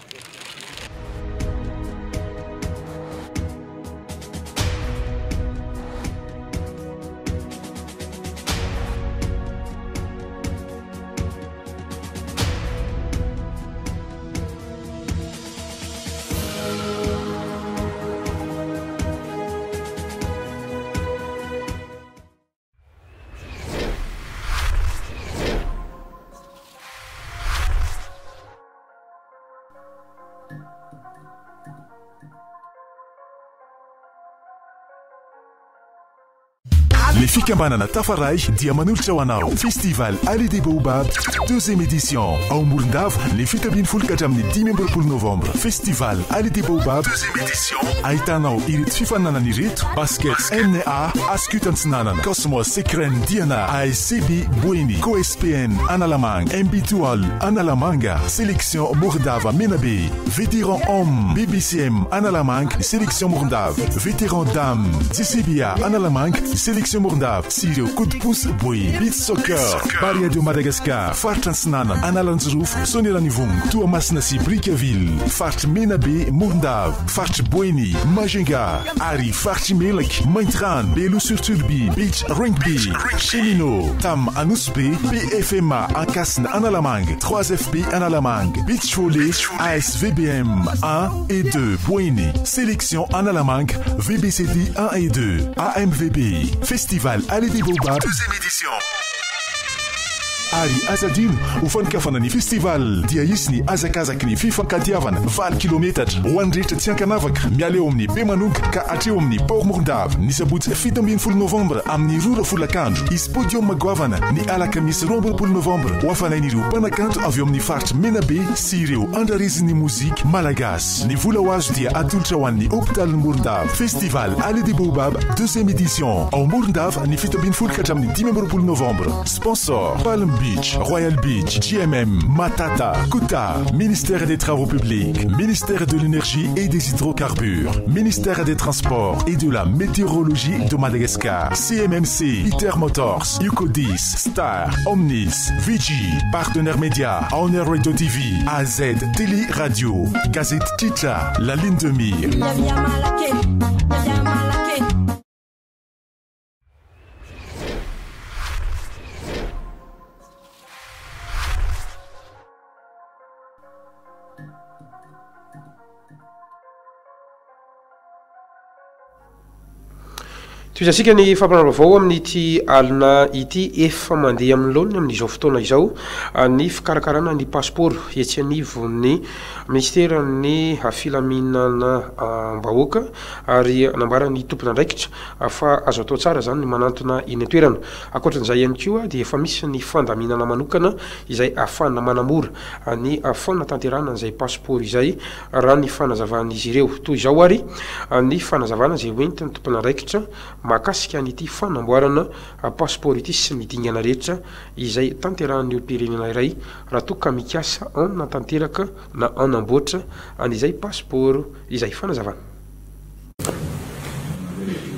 Le fikambanana Tafaray dia manolotra ho anao. Festival Allée des Baobabs 2e édition. Ao Morondava le fito ambin'ny folo ka hatramin'ny 10 novembre. Festival Allée des Baobabs 2e édition. Ahitanao ireto fifaninanana ireto: Baskets MNA Askutansinanana, Cosmos Sekren Diana, ASCB Boeny, CoSPN Analamanga, MB2All Analamanga, Sélection Morondava Menabe, Vétéran Homme BBCM Analamanga, Sélection Morondava, Vétéran Dame DCBA Analamanga, Sélection Morondava, Sirio Coup de pouce Boy, Beach Soccer, Baria de Madagascar, Fartransinana Analanzroof, Soneranivong, Tuamasnasi Brickaville, Fart Menabe Morondava, Fart Boeny, Majenga, Ari Fart Melek, Maintran, Belo sur Turbi, Beach Rugby, Chemino, Tam Anusbe, BFMA Ankasn Analamang, 3FB Analamang, Beach Volley, ASVBM 1 et 2, Boeny, Sélection Analamang, VBCD 1 et 2, AMVB, Festival Allée des Baobabs 2e édition. Ari azadino ufankafanany festival dia isy ny azakazaka ny fifankatiavana 20 km ho an'ny rehetra tsy ankanavaka miala eo amin'ny Bemanonga ka hatreo amin'ny Port Morondava ny sabotsy 17 novembre amin'ny 2 isy podium goavana ny alakamisy 12 novembre ho afanain'ireo mpanakanto avy eo amin'ny faritra Menabe sy ireo andrarezin'ny mozika malagasy. Ny vola ho azo dia atolotra ho an'ny hôpital Morondava. Festival Allée des Baobabs 2e édition ao Morondava ny 17 ka hatramin'ny 18 novembre. Sponsor Palm Beach, Royal Beach, GMM, Matata, Kuta, Ministère des Travaux Publics, Ministère de l'Énergie et des Hydrocarbures, Ministère des Transports et de la Météorologie de Madagascar, CMMC, Peter Motors, Ucodis, Star, Omnis, Vigi, Partenaire Média, Honor Radio TV, AZ, Télé Radio, Gazette Titra, La Ligne de Mire. Toizasika ny fampanaravaovao amin'ity alina ity efa mandeha amin'ny laoniny amin'izao fotoana izao ny fikarakarana ny passeport etsy anivo ny ministera ny filaminana bahoaka ary nambarany tompona andraikitra fa azo atao tsara zany ny manantona iny toerana. Akoatran'izay ihany koa dia efa misy ny fandaminana manokana izay ahafana manamora ny fanatanterana an'izay passeport izay raha ny fanazavan'izy ireo. Toy izao ary ny fanazavana izay hoentiny tompona andraikitra makasika an'ity fanamboarana passeport ity sy ny dingana rehetra izay tanterahan'io pirenena iray raha toa ka mikasa na tanteraka na anamboatra an'izay passeport izay fanazavana.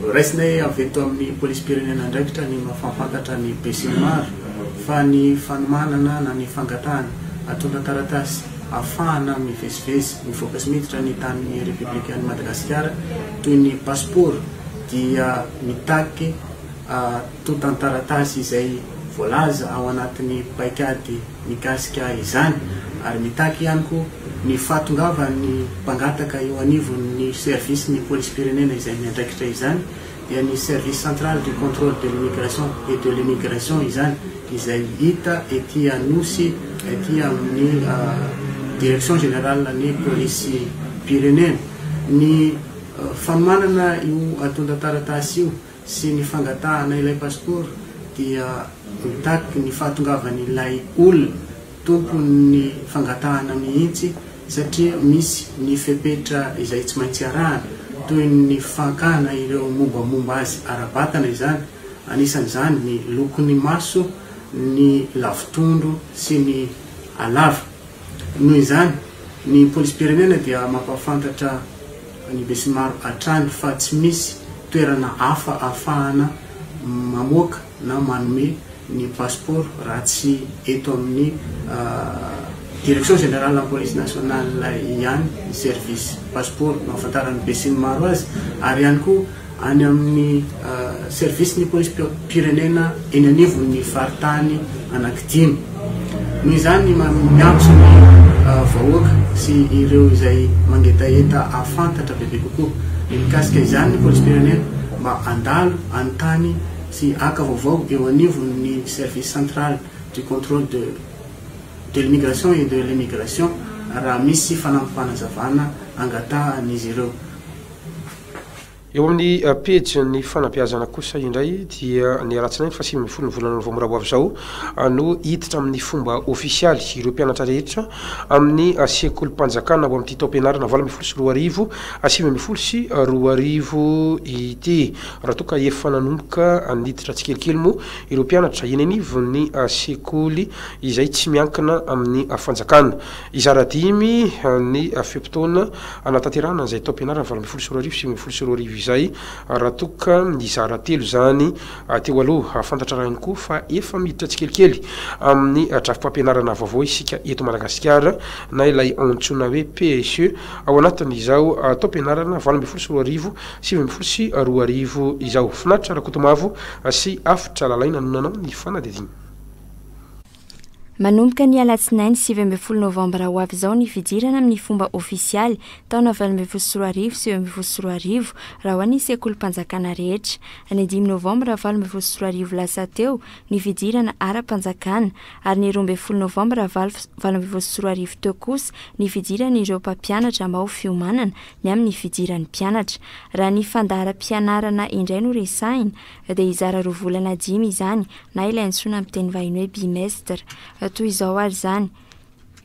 Raisiny avy eto amin'ny polisy pirenena ndraikitra ny mafampantatra ny besin'ny maro fa ny fanomanana na ny fangatahana atona taratasy afahana mivezivezy mivoaka sy miditra ny tany Républicaine Madagasikara toy ny passeport dia mitaky totan-taratasy izay voalaza ao anatin'ny paikady mikasika izany ary mitaky ihany koa ny fahatongavan'ny mpangataka eo anivon'ny service ny polisy pirenena izay miandraikitra izany dia ny service central du contrôle de l'immigration et de l'immigration izany izay hita ety Anosy ety amin'ny direction générale ny polisy pirenena. Ny fanomanana io atondra taratasy io sy ny fangatahana ilay passeport dia mitaky ny fahatongavan'ilay olona tompony fangatahana mihitsy satria misy ny fepetra izay tsy maintsy arahana toy ny fankana ireo mombamomba azy ara-batana izany, anisan'izany ny lokon'ny maso, ny lavitondro sy ny alava. Noho izany ny polisy pirenena dia mampafantatra ny besin'ny maro hatrany fa tsy misy toerana hafa ahafahana mamoaka na manome ny passeport raha tsy eto amin'ny direction générale la police nationale ihany ny service passeport mahafantaran'ny besin'ny maro azy ary ihany koa any amin'ny service ny polisy pirenena eny anivon'ny faritany anankidimy. Noho izany miantso ny vahoaka sy ireo izay mangetaeta afantatra bebe kokoa ny mikasika izany ny polisy pirenena mba andalo anontany sy aka vaovao eo anivon'ny service central du contrôle de l'immigration et de l'immigration raha misy fanampanazavana angatahan'izy ireo. eo amin'ny page ny fanabeazana kosa indray dia ny aratsinainy fa 7 ny volana novambra ho avy zao no hiditra amin'ny fomba ofisialy ireo mpianatra rehetra amin'ny sekolim-panjakana ho amin'ity taom-pianarana 2024 2024 ity raha toa ka efa nanomboka niditra tsikelikely moa ireo mpianatra eny anivo ny sekoly izay tsy miankina amin'ny fanjakana izara dimy ny fepotona anatanterana izay taom-pianarana 2024 izay raha toka izara telo zany teo aloha fantatra raha ihany koa fa efa miditra tsikelikely amin'ny drafim-pampianarana vaovao isika eto Madagasikara na ilay antsona hoe PSE ao anatin'izao taom-pianarana 2024 2024 izao finaritra rakotomavo sy afitra lalaina nonanao ny fanadidiny. Manomboka ny alatsinainy 7 novambra ho avy izao ny fidirana amin'ny fomba ofisialy taona 2024 raha ho an'ny sekolim-panjakana rehetra. Ny 5 novambra 2024 lasa teo ny fidirana ara-panjakana ary ny 12 novambra 2024 teo kosa ny fidirana ireo mpampianatra mba ho fiomanana ny amin'ny fidiran'ny mpianatra. Raha ny fandahara-pianarana indray no resahina dia izara 2 volana 5 izany na ilay antsoina amin'ny teny vahiny hoe bimestre. Toy izao ary zany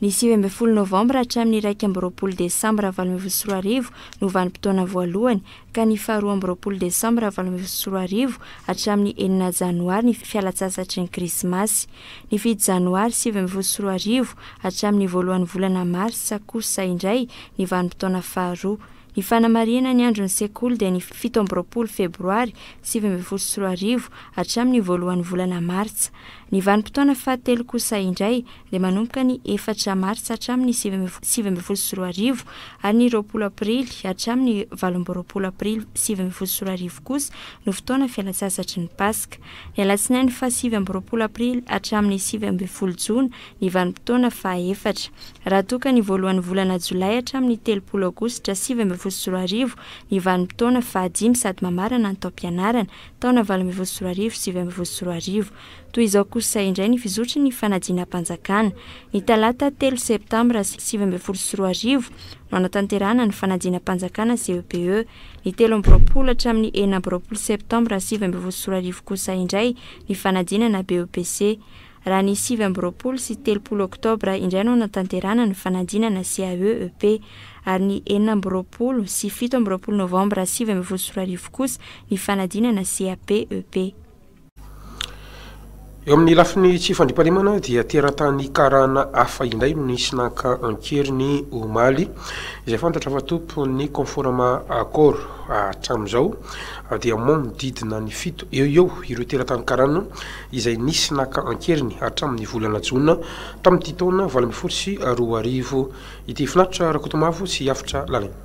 ny 7 novambra hatramin'ny 1 desambra 2024 no vanim-potoana voalohany ka ny 2 desambra 2024 hatramin'ny 4 janoary ny fialatsasatry ny krismasy. Ny 7 janoary 2024 hatramin'ny 1 volana marsa kosa indray ny vanim-potoana faharoa. Ny fanamariana ny andron'ny sekoly dia ny 17 febroary 2024 hatramin'ny 1 volana martsa. Ny vanim-potoana fahatelo kosa indray dia manomboka ny 4 martsa hatramin'ny 2024 ary ny 20 aprily hatramin'ny 18 aprily 2024 kosa no fotoana fialatsasatry ny paska. Ny alatsinainy fa 20 aprily hatramin'ny 20 jona ny vanim-potoana faha-4. Raha toka ny 1 volana jolay hatramin'ny 30 aogositra 2024 ny vanim-potoana faha-5 sady mamarana ny taom-pianarana taona 2024 toy izao kosa indray ny fizotry ny fanadinam-panjakana. Ny talata 3 septambra 2024 no anatanterana ny fanadinam-panjakana CEPE. Ny 13 hatramin'ny 14 septambra 2024 kosa indray ny fanadinana BEPC. Raha ny 7 sy 30 oktobra indray no anatanterana ny fanadinana CAEEP ary ny 14 sy 17 novambra 2024 kosa ny fanadinana CAPEP. Eo amin'ny lafiny tsy fandrimpahalemana dia teratany karana hafa indray no nisy nanka ankeriny omaly izay fantatra fa tompony conforme accord hatramin'izao dia manodidina ny 7 eo ireo teratany karana izay nisy nanka ankeriny hatramin'ny volana jona tamin'ity taona 2024 ity finaritra rakotomavo sy afitra lalana.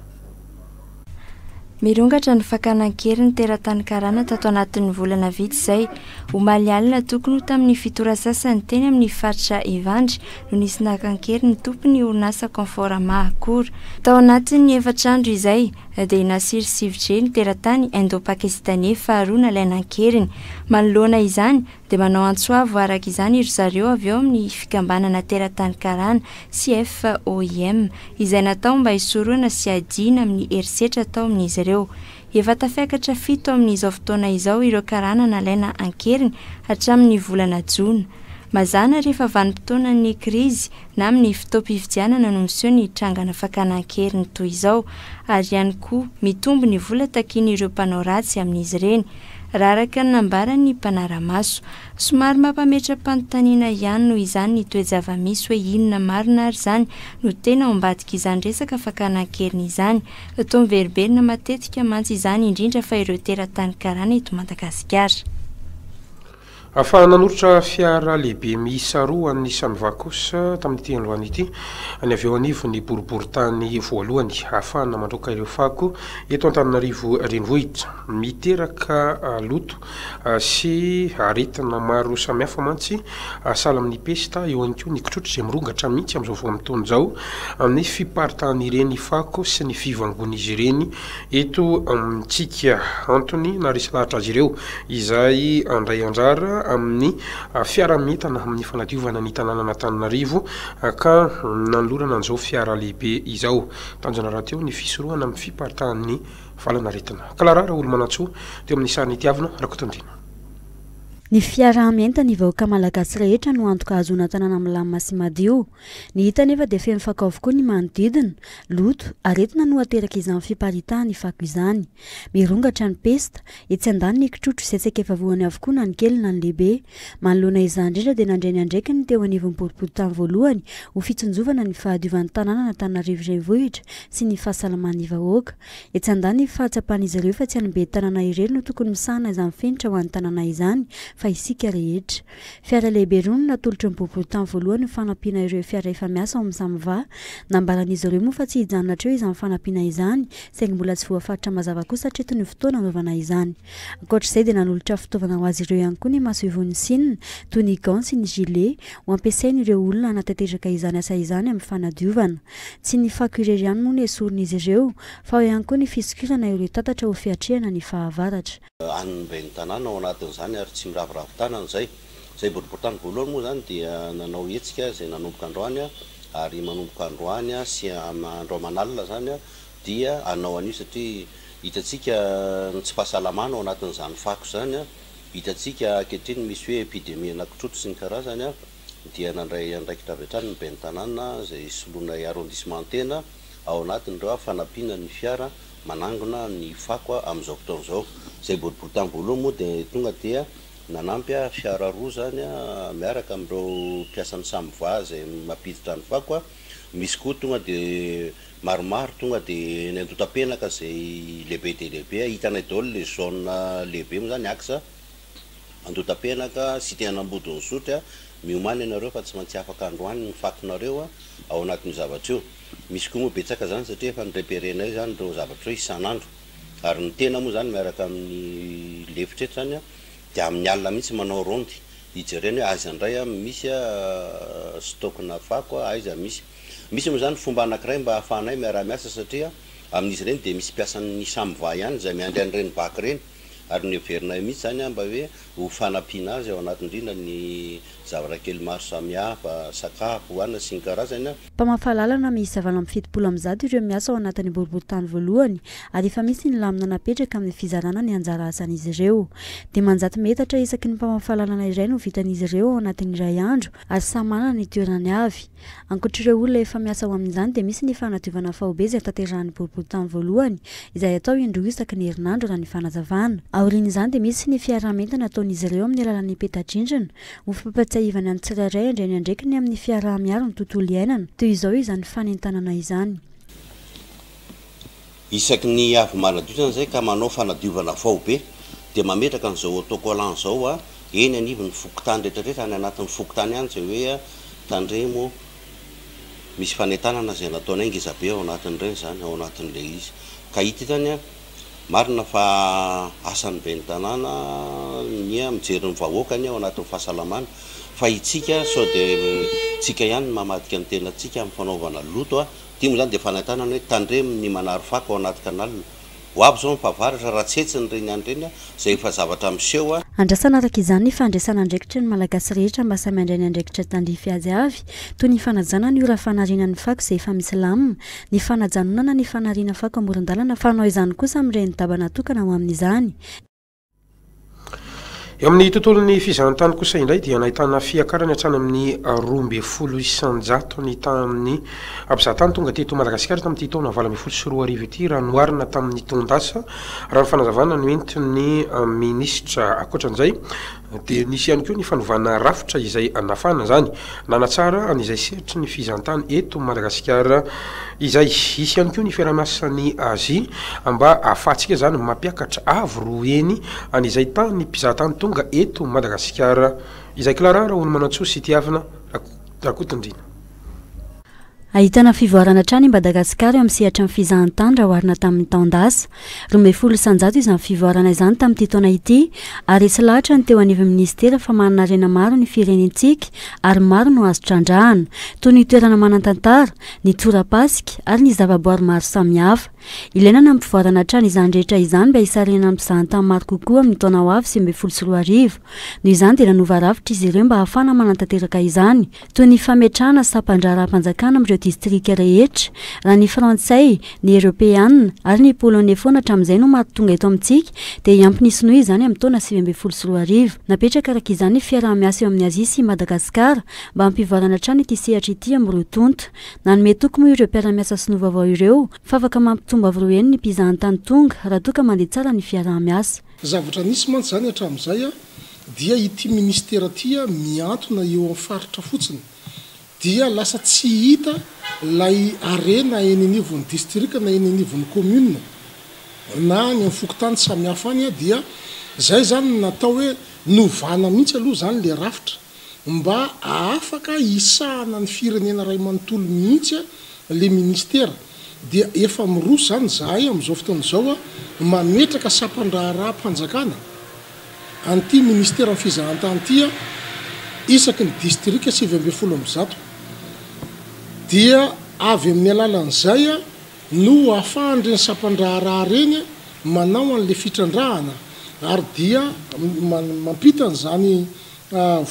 Mirongatra ny fakana-keriny teratany karana tato anatin'ny volana vitsy izay omaly alina tokony tamin'ny fitorasasany teny amin'ny faritra Ivandry no nisy nakan-keriny tompony orinasa conforama accord. Tao anatin'ny 4 andro izay dia nasiry sivitra ny teratany indo-pakistanais faharoa nalaina-keriny. Manoloana izany dia manao antsoavo araka izany iry zareo avy eo amin'ny fikambanana teratany karana CFOIM izay natao mba hisoroana sy adiana amin'ny herisetra tao amin'izy ireo. Efa tafiakatra 7 amin'izao fotoana izao ireo karana nalaina ankeriny hatramin'ny volana jona. Mazana rehefa vanim-potoana ny krizy na amin'ny fotoam-pifidianana no miseho ny trangana fakana-keriny toy izao ary ihany koa mitombo ny vola takian'ireo mpanao ratsy amin'izy ireny. Raha araka ny nambarany mpanara-maso, somary mampametra-panontaniana ihany noho izany ny toe-java-misy hoe inona marina ary izany no tena ao ambadika izany resaka fakana-keriny izany. Toa miveriberina matetika mantsy izany indrindra fa ireo teratany karana eto Madagasikara. Afa nanoritra fiara lehibe miisa 2 an'ny samiva kosa tamin'ity androany ity any avy eo anivo ny boriboritany voalohany ahafahana mandroaka ireo fako eto Antananarivo renivohitra miteraka loto sy aretina maro samihafa mantsy sala amin'ny pesta eo ihany koa ny kotrotry izay mirongatra mihitsy amin'izao fotoana izao amin'ny fiparitany ireny fako sy ny fivangon'izy ireny eto amintsika Antony na resy lahatra azy ireo izay andray anjara amin'ny fiarametana amin'ny fanadiovana ny tanàna Antananarivo ka nanolorana an'izao fiara lehibe izao. Tanjona rahateo ny fisorohana amin'ny fiparitahan'ny falanaretina kalarara olo manatsoa teo amin'ny isany itiavana rakotondrina. Ny fiaraha-mienta ny vahoaka malagasy rehetra no antoka azona tanàna amin'ny lamina sy madio. Ny hita nefa dia feno fako avokoa ny manodidina, loto, aretina no ateraka izany fiparitahany fako izany. Mirongatra ny pesta, etsy andany ny kitrotro izay tsy efa voany avokoa na ny kely na ny lehibe. Manoloana izany indrindra dia nandreny andraiky ny teo anivon'ny boriboritany voalohany ho fitsonjovana ny fahadiovan'ny tanàna n'Antananarivo renivohitra sy ny fahasalaman'ny vahoaka. Etsy andany ny fahatsapan'izy ireo fa tsy hanimbe tanàna irery no tokony misahana izany fenitra ho an'ny tanàna izany. Fa isika rehetra. Fiara lehibe roa no natolotry ny boriboritany voalohany ny fanampiana ireo fiara efa miasa ao amin'ny Samova. Nambaran'izy ireo moa fa tsy hijanona hatreo izany fanampiana izany, saingy mbola tsy voafaritra mazava koa satria toy ny fotoana anaovana izany. Ankoatr'izay dia nanolotra fitaovana ho azy ireo ihany koa ny maso ivony sinina toy ny gants sy ny gilet ho ampiasain'ireo olona hanatanteraka izany asa izany amin'ny fanadiovana. Tsy ny fako irery ihany moa ny esoriny izy ireo, fa ihany koa ny fisokirana ireo tatatra ho fiatrehana ny fahavaratra. An'ireny tanàna ao anatin'izany ary tsy miraviravin-tanana zay boriboritany voalohany moa zany dia nanao hetsika izay nanomboka androany ary manomboka androany sy andro manalina zany dia anao an'io satria hitatsika tsy fahasalamana ao anatin'izany fako zany hitatsika ankehitriny misy hoe epidemie anakitrotro sy ny karazany dia nandray andraikitra avy hatrany ny ben'ny tanàna izay soloana arrondissement tena ao anatin'ireo fanampiana ny fiara manangona ny fako amin'izao fotoana izao. Zay boriboritany voalohany moa dia tonga dia nanampy fiara roa zany miaraka amin'ireo mpiasan'ny Samova izay mampiditra ny fako. Misy koa tonga dia maromaro tonga dia ny andotam-penaka izay lehibe dia lehibe hitanay daholo le zone lehibe moa zany aksa andotam-penaka sy tenambodiny sotra miomany ianareo fa tsy maintsy afaka androany ny fakonareo ao anatin'ny zavatra io. Misy koa moa betsaka zany satria efa nireperenay zany ireo zavatra isan'andro ary ny tena moa zany miaraka amin'ny lefitretra zany dia amin'ny alina mihitsy manao rondy hijereny hoe aiza indray misy stockna fako aiza misy moa zany fomba anankiray mba ahafahanay miara-miasa satria amin'izy ireny dia misy mpiasan'ny Samova ihany izay miandry an'ireny vaky reny ary ny heverinay mihitsy zany mba hoe ho fanampiana azy ao anatin'indrindra ny zavatra kely maro samihafa sakafo hoanina sy ny karazany. Mpamafalalana miisa 770 ireo miasa ao anatin'ny boriboritany voalohany ary efa misy ny lamina napetraka amin'ny fizarana ny anjara asan'izy ireo. Dia manjato metatra isaky ny mpamafalalana iray no vitan'izy ireo ao anatin'ny iray andro ary samy manana ny toerany avy. Ankoatr'ireo olona efa miasa ao amin'izany dia misy ny fanadiovana faobe izay tanterahany boriboritany voalohany izay atao indroa isaky ny herinandro raha ny fanazavana. Aorian'izany dia misy ny fiaraha-mienta nataon'izy ireo amin'ny alalan'ny peta-drindrina ho fampatsiahivana ny tsirairay andrainy andraikiny amin'ny fiaraha-miaro ny tontolo iainana toy izao izany fanentanana izany. Isaky ny avy manadio zay ka manao fanadiovana faobe dia mametraka an'izao autocollant zao eny anivon'ny fokotany rehetrarehetra any anatin'ny fokotany ihany zay hoe tandremo misy fanentanana zay nataonay ngezabe ao anatin'ireny zany ao anatin'le izy ka hita zany marina fa asan'ny ben'ny tanàna ny mijery ny vahoakany ao anatin'ny fahasalamana fa itsika sao dia tsika ihany mamadika ny tenatsika amin'ny fanaovana loto tia moa zany dia fanentanana hoe tandremo ny manary fako ao anaty kanalina ho avy zao mifavaratra raha tsetsiny reny any reny zay efa zavatra miseho andrasana araka izany ny fandraisana andraikitra ny malagasy rehetra mba samy andray ny andraikitra tandrify azy avy toy ny fanajana ny ora fanariana ny fako izay efa misy lamina ny fanajanonana ny fanariana fako amoron-dalana fanao izany kosa amin'ireny dabana tokana ho amin'izany. Eo amin'ny tontolon'ny fizahantany kosa indray dia nahitana fiakarany hatrany amin'ny 12,100 ny tamin'ny abizahantany tonga teto Madagasikara tamin'ity taona 2024 ity raha noarina tamin'ny tondasa raha ny fanazavana no entin'ny minisitra. Ankoatran'izay dia nisy ihany koa ny fanovana rafitra izay anafana zany nanatsara an'izay sehatry ny fizahantany eto Madagasikara izay isy ihany koa ny fiarahamiasan'ny Azia mba ahafahantsika zany mampiakatra avo roa eny an'izay tany mpizahantany tonga eto Madagasikara izay kilarara olo manatsoa sy tiavina rakotondrina. Ahitana fivoarana trany i Madagasikara eo amin'ny sehatra ny fizahantany raha oharina tamin'ny taondasa 12,100 izany fivoarana izany tamin'ity taona ity ary tsy lahatra ny teo anivon'ny ministera fa manana harena maro ny firenentsika ary maro no azo trandrahana toy ny toerana manan-tantara, ny tora-pasika ary ny zavaboary maro samihafa. Ilaina na mpivoarana trany izany rehetra izany mba hisarihana amin'ny mpizahantany maro kokoa amin'ny taona ho avy 2024 noho izany dia nanova rafitra izy ireo mba ahafahana manantanteraka izany toy ny fametrahana sampandraraha-panjakana amin'ireo distrika rehetra raha ny frantsay ny européanna ary ny polonais foana hatramin'izay no mahatonga eto amintsika dia iampy nisy noho izany amin'ny taona 2024 napetraka araka izany fiarah-miasa eo amin'ny Azia sy Madagasikara mba hampivarana hatrany ity sehatra ity amin'ny roatonta nanome toky moa ireo mpiara-miasa sy novavao ireo fa afaka mampitombo avy ireo eny ny mpizahan-tany tonga raha toa ka mandeha tsara ny fiarah-miasa. Zavatra nisy mantsy zany hatramin'izay dia ity ministera tia miantona eo amin'ny faritra fotsiny dia lasa tsy hita lay arena eny anivon'ny distrika na eny anivon'ny commune na ny fokotany samihafa any dia zay zany natao hoe novana mihitsy aloha zany le rafitra mba afaka isahana ny firenena ray manontolo mihitsy le ministera dia efa miroso zany zahay amin'izao fotoan'izao mametraka sapan-draharam-panjakana anty ministera ny fizahan-tany tia isaky ny distrika 720 dia avy amin'ny alalan'izay no afahandreny sapan-draharaha reny manao an'le fitrandrahana ary dia mampita n'izany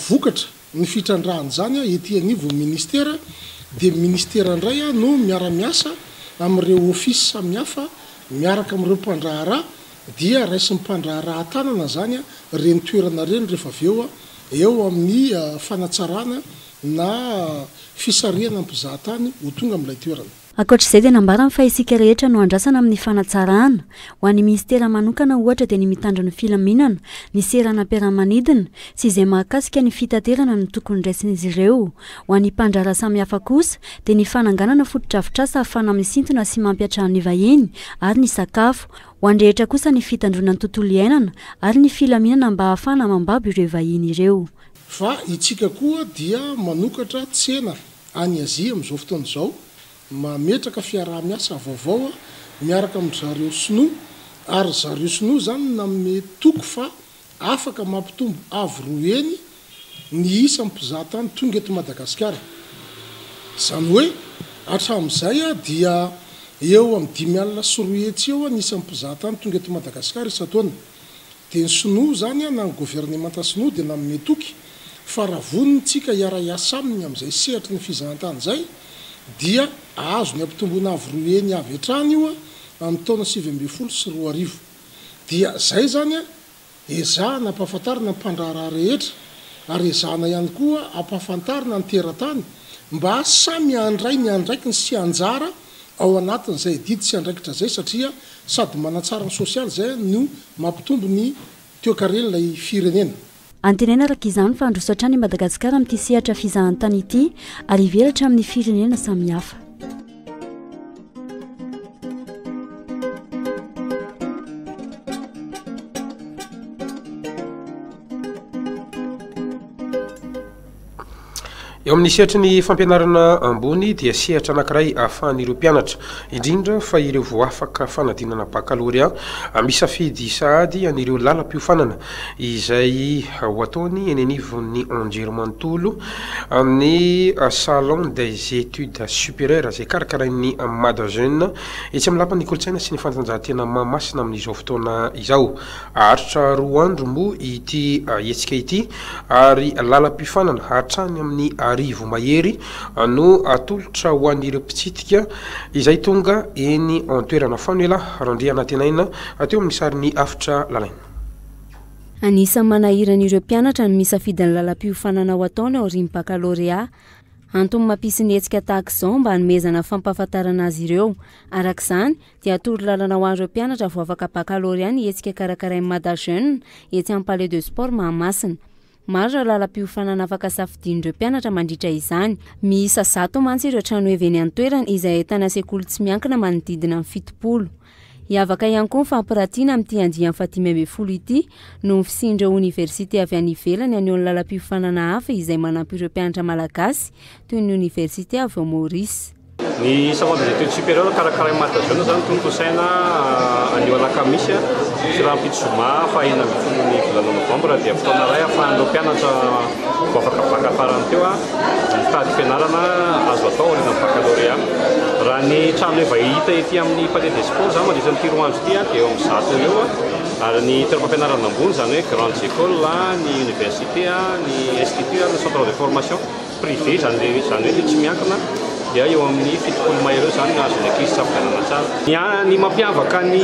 vokatra ny fitrandrahana zany ety anivo ministera dia ministera indray no miara-miasa amin'ireo ofisy samihafa miaraka amin'ireo mpandraharaha dia raisy mpandraharaha tanana zany reny toerana reny rehefa aveo eo amin'ny fanatsarana na fisariana mpizahatany ho tonga amin'ilay toerana. Ankoatr'izay dia nambarany fa isika rehetra no andrasana amin'ny fanatsarana ho an'ny ministera manokana ohatra dia ny mitandro ny filaminana ny serana mpiara-manidina sy izay mahakasika ny fitaterana no tokony raisin'izy ireo. Ho an'ny mpandraharaha samihafa kosa dia ny fananganana fotodrafitrasa ahafana misintona sy mampiatrano ny vahiny ary ny sakafo. Ho an'ny rehetra kosa ny fitandrona ny tontolo iainana ary ny filaminana mba ahafana mambabo ireo vahiny ireo. Fa itsika koa dia manokatra tsena any Azia amin'izao fotoan'izao mametraka fiarah-miasa vaovao miaraka amin'ny zareo sinoa ary zareo sinoa zany nanome toko fa afaka mampitombo avy roa eny ny isa mpizahatany tonga eto Madagasikara. Zany hoe hatramin'izay dia eo amin'ny 5,3 eo ny isa mpizahatany tonga eto Madagasikara isataona dia ny sinoa zany na ny gouvernemanta sinoa dia nanome toky fa raha vononytsika iara-iasa aminy amin'izay sehatra ny fizahan-tany zay dia azo ny ampitomboana avy roa eny avy hatrany io amin'ny taona 2022 dia zay zany ezahana ampahafantarina mpandraharaha rehetra ary ezahana ihany koa ampahafantarina ny teratany mba samy andray ny andraikiny sy anjara ao anatin'izay didy sy andraikitra zay satria sady manatsara ny sosialy zay no mampitombo ny toekaren'ilay firenena. Antenena araka izany fa androso hatrany Madagasikara amin'ity sehatra fizahan-tany ity ary ivelatra amin'ny firenena samihafa. Eo amin'ny sehatra ny fampianarana ambony dia sehatra anankiray ahafahan'ireo mpianatra indrindra fa ireo vao afaka fanadinana baccalauréat misafidy sahady an'ireo lalam-piofanana izay ho ataony eny anivon'ny anjerimanontolo amin'ny salon des études supérieures izay karakarain'ny Madajeune etsy amin'ny lapan'ny kolotsaina sy ny fantanjahantena mahamasina amin'izao fotoana izao. Aritra 2 andro moa ity hetsika ity ary lalam-piofanana hatrany amin'ny arivo mahery no atolotra ho an'ireo mpitsitika izay tonga eny antoerana fanuela randria anatenaina ateo amin'ny sariny afitra lalaina. Anisan'ny manahiran'ireo mpianatra ny misafidy ny lalam-piofanana ho ataony ao aorian'ny baccalauréat antony mampisy ny hetsika tahaka izao mba hanomezana fampahafantarana azy ireo. Arak'izany dia atoro lalana ho an'ireo mpianatra vao afaka baccalauréat ny hetsika karakarain'ny Madajeune etsy amin'ny Palais de Sport Mahamasina. Maro raha lalam-piofanana afaka safidian'ireo mpianatra mandritra izany. Miisa 100 mantsy ireo trano heveny an-toerana izay ahitana sekoly tsy miankina manodidina amin'ny 70. Hiavaka ihany koa ny fampiratiana amin'ity andiany 520 ity no fisindreo université avy any ivelany any amin'ny lalam-piofanana hafa izay manampy ireo mpianatra malagasy toy ny université avy ao Maurice. Ny salon des études supérieures karakarain'ny Madajeune zany tontosaina anio alakamisy sy raha mpitsoma fa 1 ny volana novambra dia fotoana iray ahafahan'ireo mpianatra vao afaka baka farany teo mitady fianarana azo atao aorian'ny baccalauréat. Raha ny trano efa hita ety amin'ny Palais des Sports zany mandritra ny 3 andro ity dia eo amin'ny 100 eo ary ny toeram-pampianarana ambony zany hoe grandes écoles ny université ny institut ny centre de formation privé zany hoe tsy miankina dia eo amin'ny 70 maheure zany no azony ankizy safidianana tsara. Ny mampiavaka ny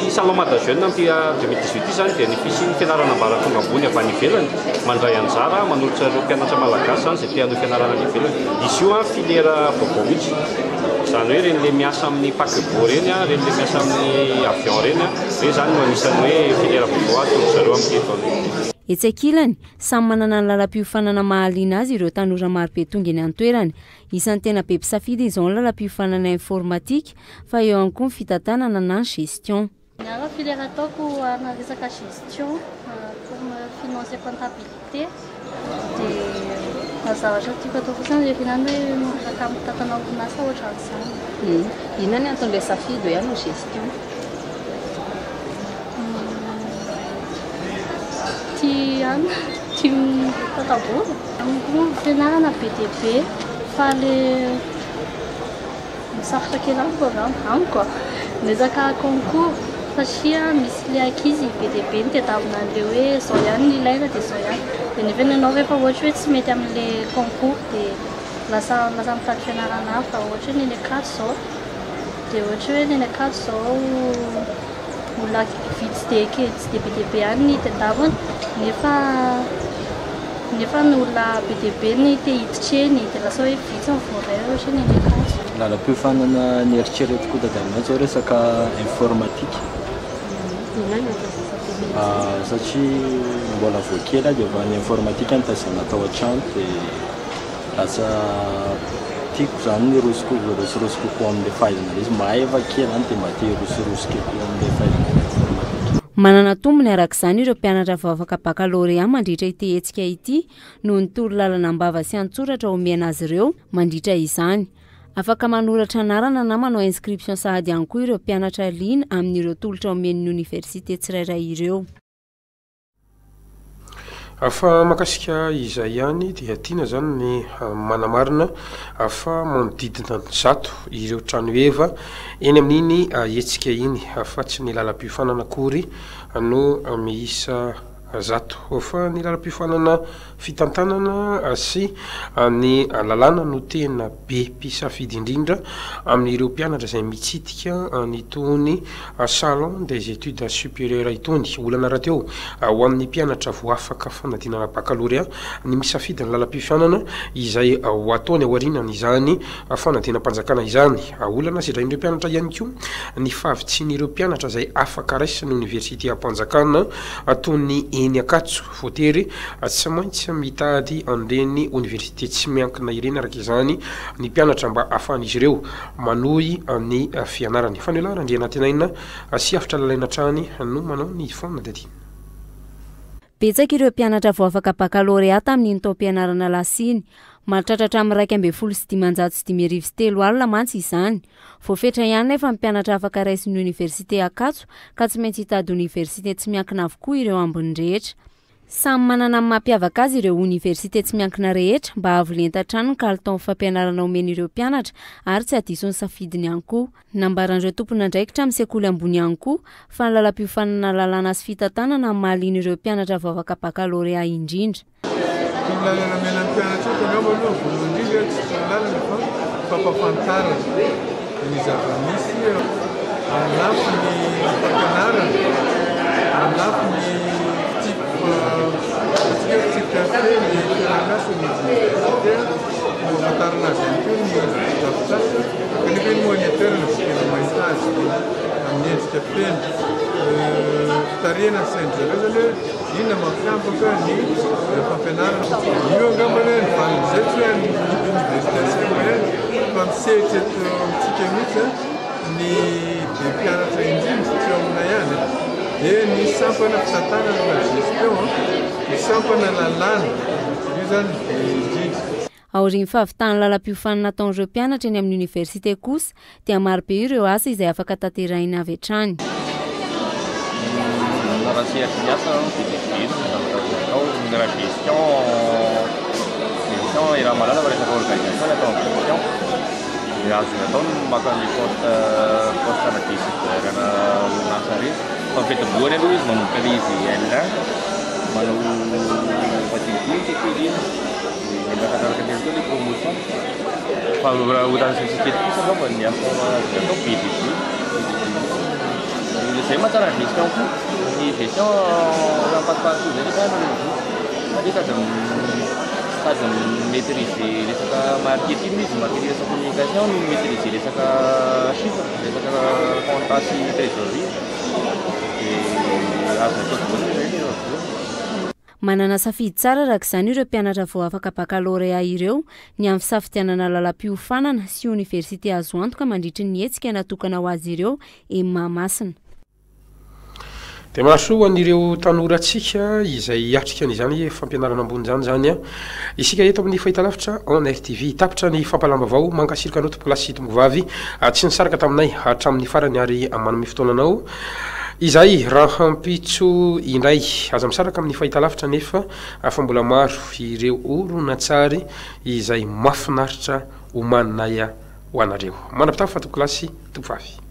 Salamata Jeune amin'ity 2018 zany dia ny fisian'ny fianarana ambaratonga ambony avy any ivelany mandray anjara manolotra ireo mpianatra malagasy zany izay te-hanao fianarana any ivelany. Izy io filiera vaovao mihitsy, izany hoe reny le miasa amin'ny paquebot reny, reny le miasa amin'ny avion reny, reny zany no anisany hoe filiera vaovao atolotra zareo amin'ity taona. Etsy ankilany, samy manana ny lalam-piofanana mahaliana azy ireo tanora marobe tonga eny an-toerany. Isan'ny tena be mpisafidy izao ny lalam-piofanana informatique fa eo ihany koa ny fitantanana na ny gestion. Ny filière ataoko ana resaka gestion comme finance et comptabilité dia zavatra tiako atao fotsiny dia fihinana hoe afaka mitantana orinasa ohatran'izany. Inona ny antony le safidy hoe ihany ny gestion? Tia tatabola amiko fianarana be dia be fa le misarotra kely amiko nezaka concours satria misy le ankizy be dia be ny tedavina an'le hoe zao ihany ny ilaina dia zao ihany dia nefa nanao rehefa ohatra hoe tsy mety amin'le concours dia lasa mitady fianarana hafa ohatra hoe neny akato zao dia ohatra hoe neny akato zao olona vitsy dia be dia be ihany ny tedavina nefa ny olona be dia be ny te hiditreny dia lasa hoe vitsy ny voray ohatra neny akato. Lalam-piofanana ny eritreretiko dadamina zao resaka informatique satria mbola voakely dia avy ny informatique ny tazana atao an-trano dia lasa tiako zany ny rosirosiko koa amin'ilay fahaizana izy mahay efa kely any dia mba te rosirosiko koa amin'ilay fahaizana informatique. Manana tombony arak'izany ireo mpianatra vao afaka baccalauréat mandritra ity hetsika ity noho ny torolalana ambava sy an-tsoratra omena azy ireo mandritra izany. Afaka manoratra anarana na manao inscription sahady ihany koa ireo mpianatra liana amin'ireo tolotra omen'ny université tsirairay ireo. Afa makasika izay ihany dia tiana zany ny manamarina afa manodidina ny 100 ireo trano eva eny amin'iny hetsika iny afa tsy ny lalam-piofanana akory no miisa 100 fa ny lalam-piofanana fitantanana sy ny lalàna no tena be mpisafidy indrindra amin'ireo mpianatra izay mitsidika nytony salon des études supérieures itony olana raha teo ho amin'ny mpianatra vo afaka fanadinana baccalauréat ny misafidy ny lalam-piofanana izay ho ataony ao aorinan' izany fanadinam-panjakana izany olana sedrain'ireo mpianatra ihany koa ny fahavitsin'ireo mpianatra izay afaka raisiny université ampanjakana atony eny akatso voatery tsy maintsy mitady an'ireny université tsy miankina ireny araka izany ny mpianatra mba ahafahan'izy ireo manohy ny fianarany fa ny lara ndre anatenaina sy afitra lalaina trany no manao ny fona dia ty. Betsaka ireo mpianatra vao afaka baccalauréat tamin'ny taom-pianarana lasiny mahatratra amin'ny 1,7 mantsy izany. Voafetra ihany nefa mpianatra afaka raisiny université akatso ka tsy maintsy hitady université tsy miankina avokoa ireo ambony rehetra. Samy manana amin'ny mampiavaka azy ireo université tsy miankina rehetra mba avolenta trano ny kalitao fampianarana omeny ireo mpianatra ary tsy adisony safidiny ihany koa. Nambaran'ireo tompona andraikitra amin'ny sekoly ambony ihany koa fa ny lalam-piofanana lalàna sy fitantanana mahaliana ireo mpianatra vao afaka baccalauréat indrindra. Lalana menan'ny mpianatra io angamba aloha voalohany indrindra tsy lalana fa fampafantarana ny zava-misy anafo ny fampianarana anafo ny type ny fianarana ny universitaire famantarana azy ihany koa ny zavisasa kanefa ny moniteur ny fitena mahita azy amin'ny endrika feno fitarihana sainy zareo zany hoe inona mampiampaka ny fampianarana io angambany ny valin'izay tsy hoe ny université semaine fa misehitra eto amitsika mihitsy ny mpianatra indrindra tsy amina ihany dia ny sampana fitantanana na gestion ny sampana lalàna io zany indrindra. Aorian'ny fahavitana lalam-piofanana ataon'ireo mpianatra eny amin'ny université kosa dia marobe ireo asa izay afaka tanterahina avy hatrany. Raha siasa atao ny raha gestion i raha malala fa resaka organisation atao ny gestion azony atao no maka ny poste anadisiderana orinasa reny fa mifetoboany aloha izy manomboka le izy L1 manao fatilitily kekeliny makataraka telo teo le promotion fa oran'ny société kosa angamba ny afana azo atao be dia be zay mahatsara ny gestion koa ny gestion ampatipaty zay rehefa sady maîtriser resaka marketing izy maîtriser resaka communication no maîtriser resaka chiffre resaka compta sy trésorerie dia azo atao voalohany zay le manana safidy tsara araka izany ireo mpianatra vao afaka baccalauréat ireo ny amin'ny fisafidianana lalam-piofanana sy université azo antoka mandritry ny hetsika natokana ho azy ireo Mahamasina. Dia mahasoa an'ireo tanorantsika izay atrika an'izany fampianarana ambony zany isika eto amin'ny fahitalavitra en RTV tapitra ny fampalamba vao mankasirika anao tompolasy tombovavy tsy nisaraka taminay hatramin'ny farany ary manome fotoananao izay raha hampitso indray aza misaraka amin'ny fahitalavitra nefa fa mbola maro ireo oronatsary izay mafinaritra homaninay ho anareo manapitafa tompolasy tombovavy.